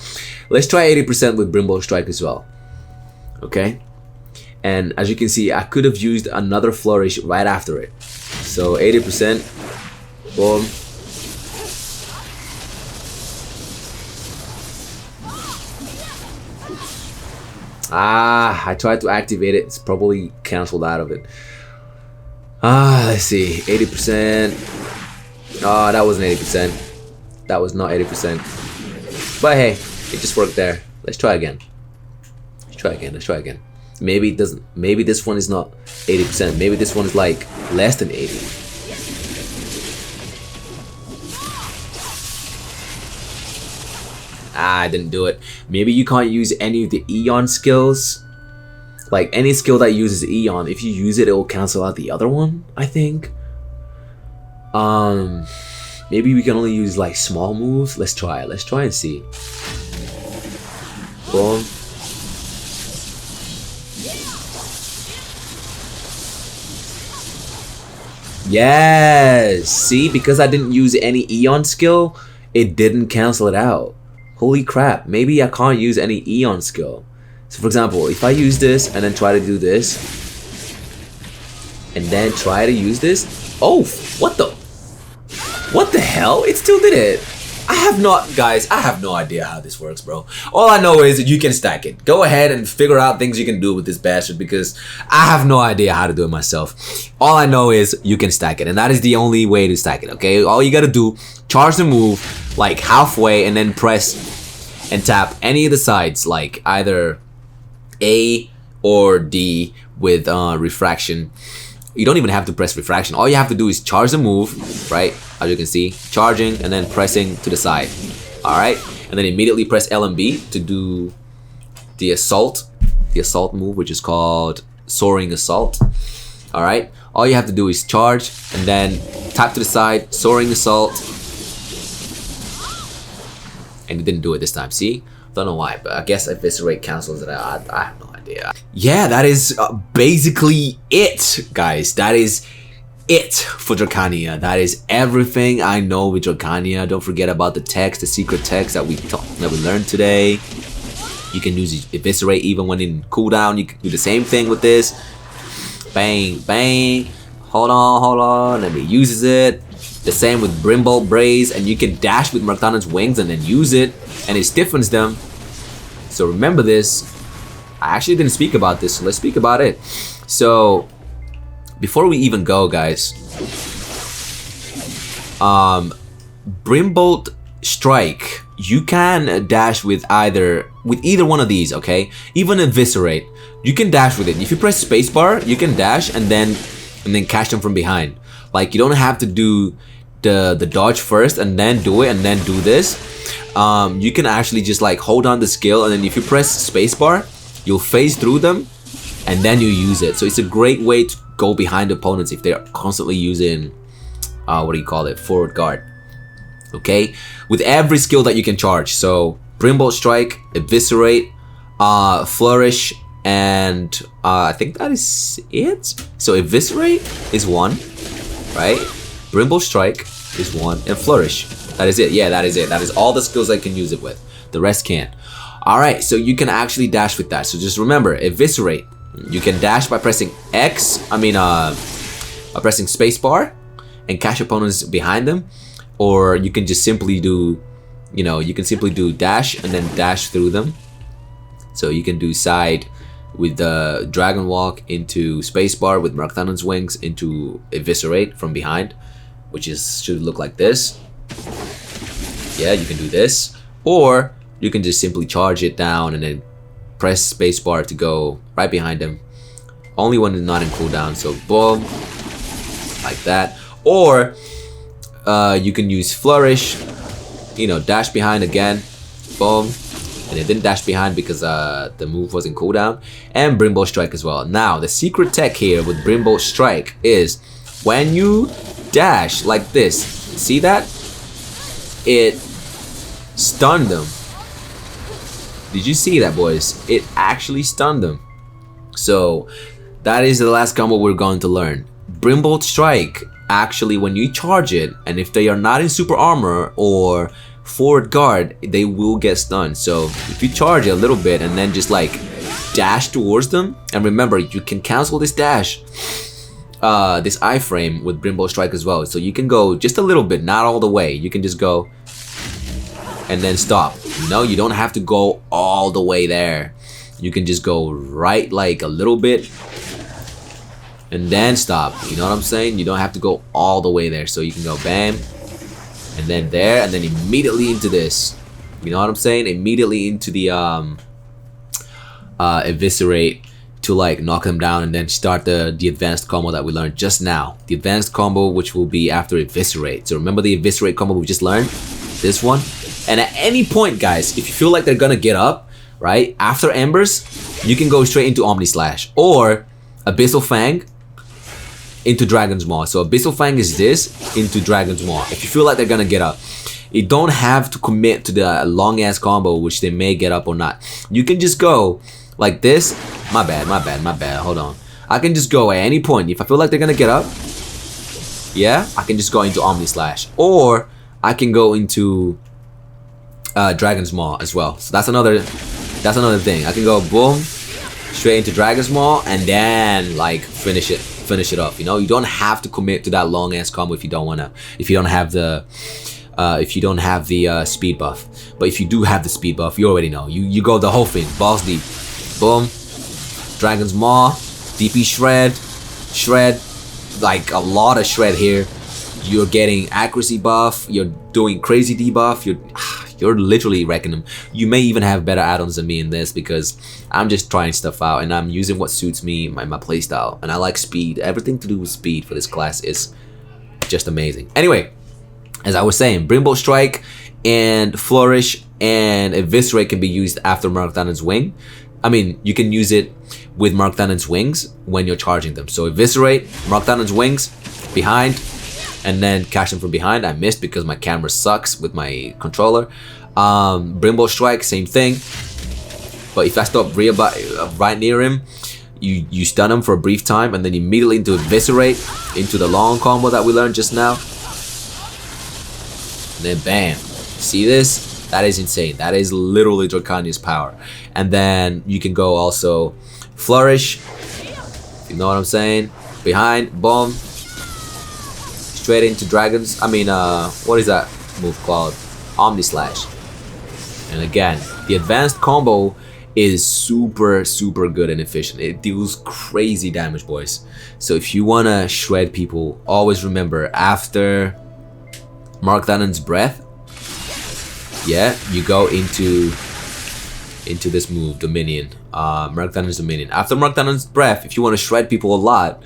let's try 80% with Brimbolt Strike as well. Okay? And as you can see, I could have used another Flourish right after it. So 80%. Boom. I tried to activate it. It's probably canceled out of it. Let's see. 80%. Oh, that wasn't 80%. That was not 80%. But hey, it just worked there. Let's try again. Let's try again. Let's try again. Maybe it doesn't. Maybe this one is not 80%. Maybe this one is like less than 80. I didn't do it. Maybe you can't use any of the Eon skills. Like any skill that uses Eon, if you use it, it will cancel out the other one, I think. Maybe we can only use like small moves. Let's try it. Let's try and see. Boom. Yes. See, because I didn't use any Eon skill, it didn't cancel it out. Holy crap. Maybe I can't use any Eon skill. So for example, if I use this and then try to do this, and then try to use this. Oh, what the hell? It still did it. I have no idea how this works, bro. All I know is that you can stack it. Go ahead and figure out things you can do with this bastard, because I have no idea how to do it myself. All I know is you can stack it, and that is the only way to stack it, okay? All you gotta do, charge the move like halfway and then press and tap any of the sides, like either A or D with refraction. You don't even have to press refraction. All you have to do is charge the move, right? As you can see, charging and then pressing to the side. Alright? And then immediately press LMB to do the assault move, which is called soaring assault. Alright? All you have to do is charge and then tap to the side, soaring assault. And it didn't do it this time, see? Don't know why, but I guess eviscerate cancels it out. I have no idea. Yeah, that is basically it, guys. That is it for Dracania. That is everything I know with Dracania. Don't forget about the text, the secret text that we learned today. You can use eviscerate even when in cooldown. You can do the same thing with this. Bang, bang. Hold on. And it uses it. The same with Brimbolt Braze, and you can dash with Myrkthonen's wings and then use it, and it stiffens them. So remember this. I actually didn't speak about this, so let's speak about it. So before we even go, guys, Brimbolt Strike, you can dash with either one of these, okay? Even eviscerate, you can dash with it. If you press spacebar, you can dash and then catch them from behind. Like, you don't have to do the dodge first and then do it and then do this. You can actually just like hold on the skill, and then if you press spacebar, you'll phase through them and then you use it. So it's a great way to go behind opponents if they're constantly using what do you call it, forward guard. Okay, with every skill that you can charge. So Brimbolt Strike, eviscerate, flourish, and I think that is it. So eviscerate is one, right? Brimbolt Strike is one, and flourish. That is it. Yeah, that is it. That is all the skills I can use it with. The rest can't. Alright, so you can actually dash with that. So just remember, eviscerate. You can dash by pressing by pressing spacebar and catch opponents behind them. Or you can just simply do, you can simply do dash and then dash through them. So you can do side with the Dragon Walk into spacebar with Myrkthonen's wings into eviscerate from behind, which should look like this. Yeah, you can do this, or you can just simply charge it down and then press spacebar to go right behind them. Only when it's not in cooldown, so boom, like that. Or you can use flourish, dash behind again, boom. And it didn't dash behind because the move was in cooldown. And Brimbolt Strike as well. Now, the secret tech here with Brimbolt Strike is when you dash like this, see that? It stunned them. Did you see that, boys? It actually stunned them. So that is the last combo we're going to learn. Brimbolt Strike, actually, when you charge it, and if they are not in super armor or forward guard, they will get stunned. So if you charge it a little bit and then just like dash towards them, and remember, you can cancel this dash, this iframe with Brimbolt Strike as well. So you can go just a little bit, not all the way. You can just go and then stop. No, you don't have to go all the way there. You can just go right like a little bit and then stop. You know what I'm saying? You don't have to go all the way there. So you can go bam, and then there, and then immediately into this. You know what I'm saying? Immediately into the eviscerate to like knock them down, and then start the advanced combo that we learned just now. The advanced combo, which will be after eviscerate. So remember the eviscerate combo we just learned? This one. And at any point, guys, if you feel like they're gonna get up, right, after Embers, you can go straight into Omni Slash or Abyssal Fang into Dragon's Maw. So Abyssal Fang is this into Dragon's Maw. If you feel like they're gonna get up, you don't have to commit to the long ass combo, which they may get up or not. You can just go like this. My bad. Hold on. I can just go at any point. If I feel like they're gonna get up, yeah, I can just go into Omni Slash, or I can go into Dragon's Maw as well. So that's another thing. I can go boom, straight into Dragon's Maw, and then like finish it up. You know, you don't have to commit to that long ass combo if you don't have the if you don't have the speed buff. But if you do have the speed buff, you already know. You go the whole thing. Balls deep. Boom. Dragon's Maw. DP Shred. Like a lot of shred here. You're getting accuracy buff. You're doing crazy debuff. You're literally wrecking them. You may even have better add-ons than me in this because I'm just trying stuff out and I'm using what suits me, my playstyle. And I like speed. Everything to do with speed for this class is just amazing. Anyway, as I was saying, Brimbolt Strike and Flourish and Eviscerate can be used after Mark Tannen's Wing. I mean, you can use it with Mark Tannen's Wings when you're charging them. So Eviscerate, Mark Tannen's Wings, behind, and then catch them from behind. I missed because my camera sucks with my controller. Brimbolt Strike, same thing. But if I stop right near him, you stun him for a brief time and then immediately into Eviscerate, into the long combo that we learned just now. And then bam. See this? That is insane. That is literally Dracania's power. And then you can go also Flourish. You know what I'm saying? Behind, boom. Straight into dragons. I mean, what is that move called? Omni Slash. And again, the advanced combo is super good and efficient. It deals crazy damage, boys. So if you wanna shred people, always remember after Mark Tannen's Breath, yeah, you go into this move, Dominion. Mark Tannen's Dominion. After Mark Tannen's Breath, if you want to shred people a lot,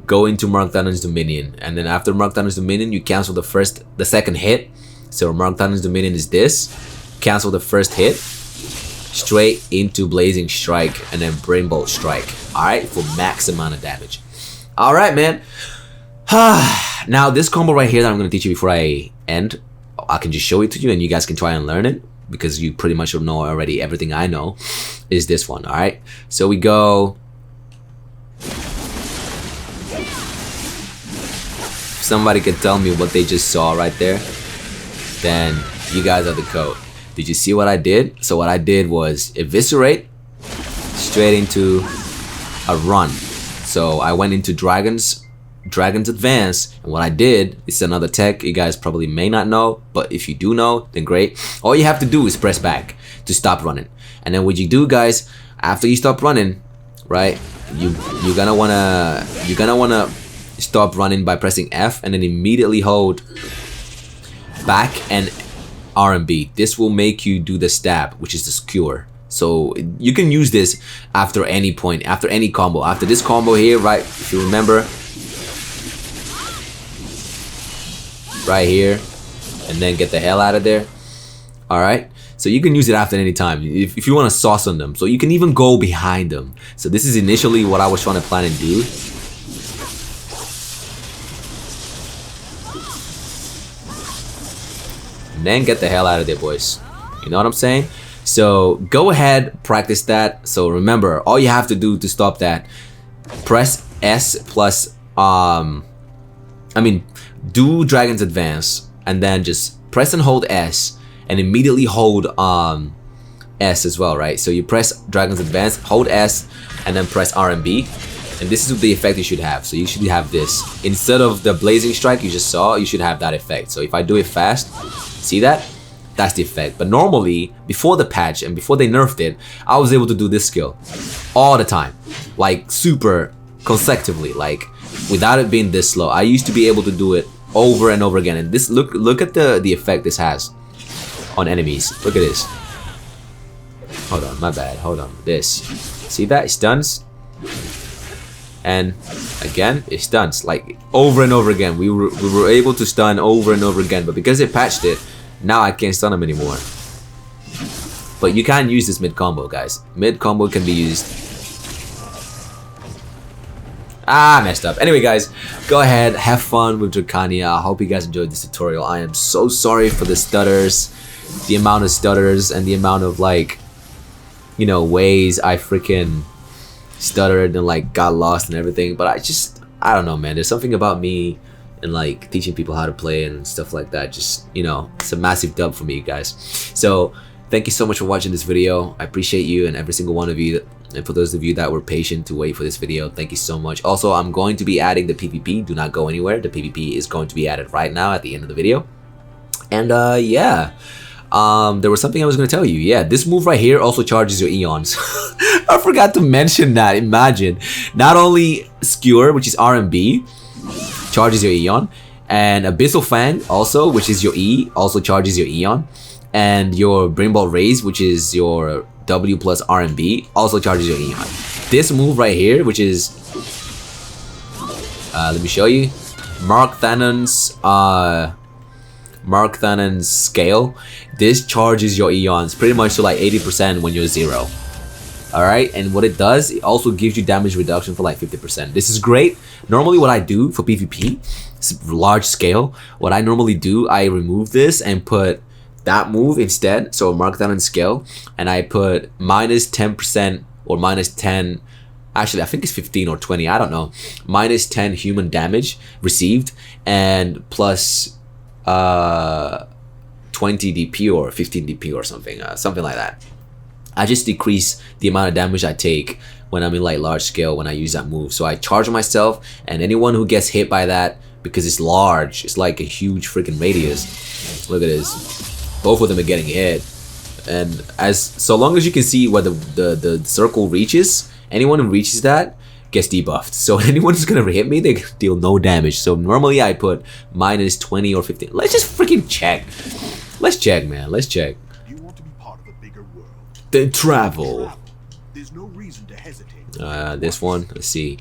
go into Mark Tannen's Dominion. And then after Mark Tannen's Dominion, you cancel the second hit. So Mark Tannen's Dominion is this. Cancel the first hit. Straight into Blazing Strike and then Brimbolt Strike. Alright, for max amount of damage. Alright, man. Now this combo right here that I'm going to teach you before I end, I can just show it to you and you guys can try and learn it because you pretty much know already everything I know is this one. Alright, so we go. If somebody can tell me what they just saw right there, then you guys are the code. Did you see what I did? So what I did was Eviscerate straight into a run. So I went into Dragon's Advance, and what I did is another tech you guys probably may not know, but if you do know, then great. All you have to do is press back to stop running, and then what you do, guys, after you stop running, right, you're gonna wanna stop running by pressing F and then immediately hold back and RMB. This will make you do the stab, which is the skewer. So you can use this after any point, after any combo. After this combo here, right, if you remember, right here, and then get the hell out of there. Alright, so you can use it after any time if you want to sauce on them. So you can even go behind them. So this is initially what I was trying to plan and do. And then get the hell out of there, boys. You know what I'm saying? So go ahead, practice that. So remember, all you have to do to stop that, press S plus do Dragon's Advance and then just press and hold S and immediately hold S as well, right? So you press Dragon's Advance, hold S, and then press RMB, and this is the effect you should have. So you should have this instead of the Blazing Strike you just saw. You should have that effect. So if I do it fast, see that? That's the effect. But normally, before the patch and before they nerfed it, I was able to do this skill all the time, like super consecutively, like without it being this slow. I used to be able to do it over and over again. And this, look at the effect this has on enemies. Look at this. Hold on, my bad. Hold on. This. See that? It stuns. And again, it stuns like over and over again. We were able to stun over and over again, but because it patched it, now I can't stun them anymore. But you can use this mid combo, guys. Mid combo can be used. I messed up. Anyway, guys, go ahead, have fun with Dracania. I hope you guys enjoyed this tutorial. I am so sorry for the stutters, the amount of stutters, and the amount of, like, you know, ways I freaking stuttered and like got lost and everything. But I don't know, man. There's something about me and like teaching people how to play and stuff like that. Just, you know, it's a massive dub for me, guys. So thank you so much for watching this video. I appreciate you and every single one of you. And for those of you that were patient to wait for this video, thank you so much. Also, I'm going to be adding the PvP. Do not go anywhere. The PvP is going to be added right now at the end of the video. And yeah. There was something I was gonna tell you. Yeah, this move right here also charges your eons. I forgot to mention that. Imagine, not only Skewer, which is RMB, charges your eon, and Abyssal Fang also, which is your E, also charges your eon, and your Brainball Raise, which is your W+RMB, also charges your eon. This move right here, which is let me show you, Mark Thanon's scale. This charges your eons pretty much to like 80% when you're 0. Alright, and what it does, it also gives you damage reduction for like 50%. This is great. Normally what I do for PvP, large scale, what I normally do, I remove this and put that move instead, so Mark Thanon's scale, and I put minus 10% or minus 10, actually I think it's 15 or 20, I don't know, minus 10 human damage received, and plus 20 DP or 15 DP or something, something like that. I just decrease the amount of damage I take when I'm in like large scale when I use that move. So I charge myself, and anyone who gets hit by that, because it's large, it's like a huge freaking radius. Look at this. Both of them are getting hit. And so long as you can see where the circle reaches, anyone who reaches that gets debuffed. So anyone who's gonna hit me, they deal no damage. So normally I put minus 20 or 15. Let's just freaking check. Let's check, man. Let's check. You want to be part of a bigger world. Then travel. There's no reason to hesitate. This one. Let's see.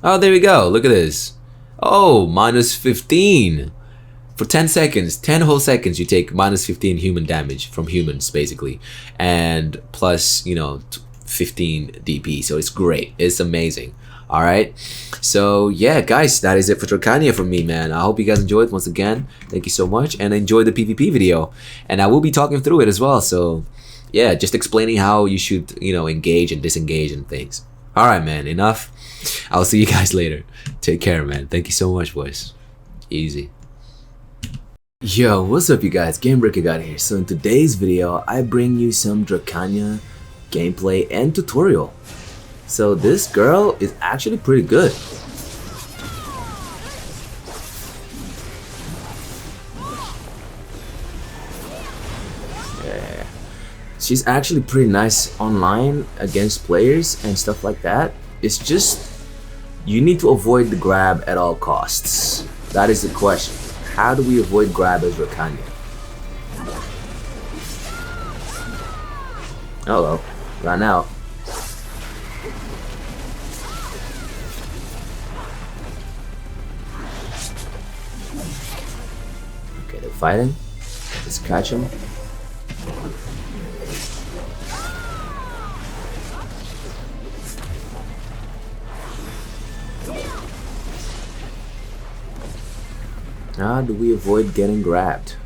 Oh, there we go. Look at this. Oh, minus 15. For 10 seconds, 10 whole seconds, you take minus 15 human damage from humans, basically. And plus, you know, 15 DP. So it's great. It's amazing. Alright. So, yeah, guys, that is it for Dracania from me, man. I hope you guys enjoyed once again. Thank you so much. And enjoy the PvP video. And I will be talking through it as well. So, yeah, just explaining how you should, you know, engage and disengage and things. Alright, man. Enough. I'll see you guys later. Take care, man. Thank you so much, boys. Easy. Yo, what's up you guys, GameBreaker God here. So in today's video, I bring you some Dracania gameplay and tutorial. So this girl is actually pretty good. Yeah. She's actually pretty nice online against players and stuff like that. It's just, you need to avoid the grab at all costs. That is the question. How do we avoid grab as Dracania? Uh oh, ran out. Okay, they're fighting. Let's catch them. How do we avoid getting grabbed?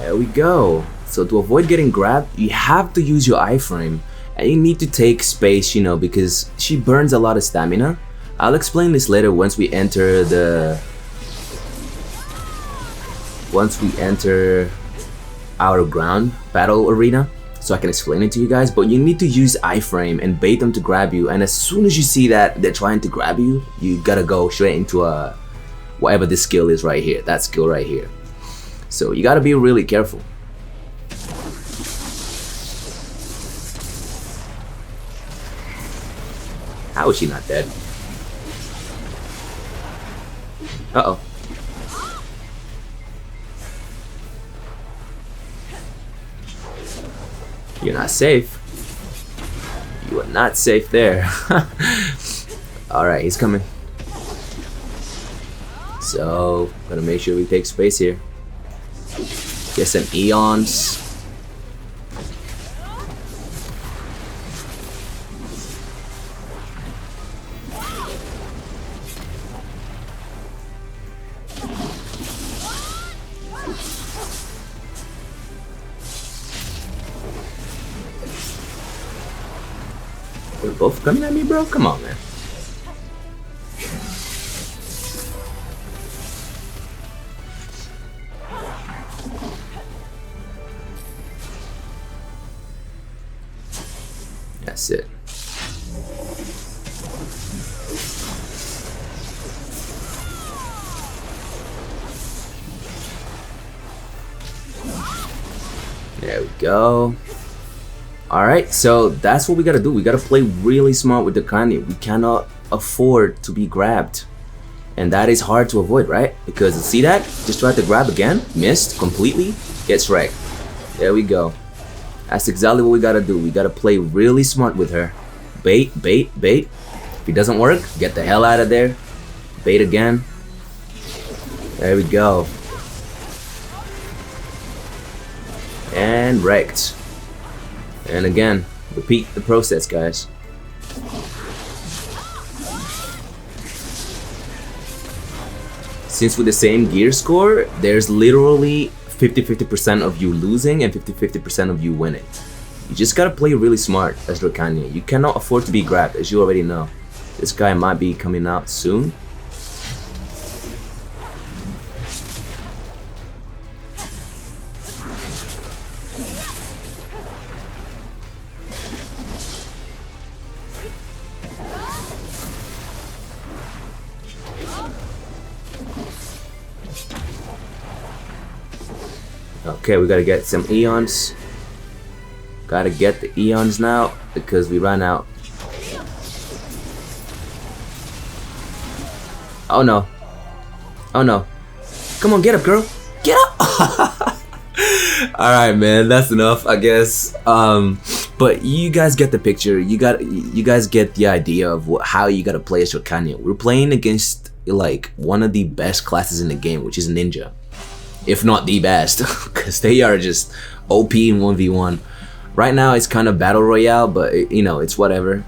There we go. So to avoid getting grabbed, you have to use your iframe, and you need to take space, you know, because she burns a lot of stamina. I'll explain this later once we enter our ground battle arena, so I can explain it to you guys. But you need to use iframe and bait them to grab you, and as soon as you see that they're trying to grab you, you gotta go straight into whatever this skill is right here, that skill right here. So you gotta be really careful. How is she not dead? Uh-oh. You're not safe. You are not safe there. Alright, he's coming. So, gotta make sure we take space here. Get some eons. They're both coming at me, bro? Come on, man. go. Alright, so that's what we gotta do. We gotta play really smart with Dracania. We cannot afford to be grabbed. And that is hard to avoid, right? Because see that? Just tried to grab again. Missed completely. Gets wrecked. There we go. That's exactly what we gotta do. We gotta play really smart with her. Bait, bait, bait. If it doesn't work, get the hell out of there. Bait again. There we go. And wrecked. And again, repeat the process, guys. Since with the same gear score, there's literally 50-50% of you losing and 50-50% of you winning. You just gotta play really smart as Dracania. You cannot afford to be grabbed, as you already know. This guy might be coming out soon. Okay, we gotta get some eons. Gotta get the eons now because we ran out. Oh no. Oh no. Come on, get up, girl. Get up! Alright, man, that's enough, I guess. But you guys get the picture. You guys get the idea of how you gotta play as Dracania. We're playing against like one of the best classes in the game, which is Ninja. If not the best, because they are just OP in 1v1. Right now it's kind of battle royale, but you know, it's whatever.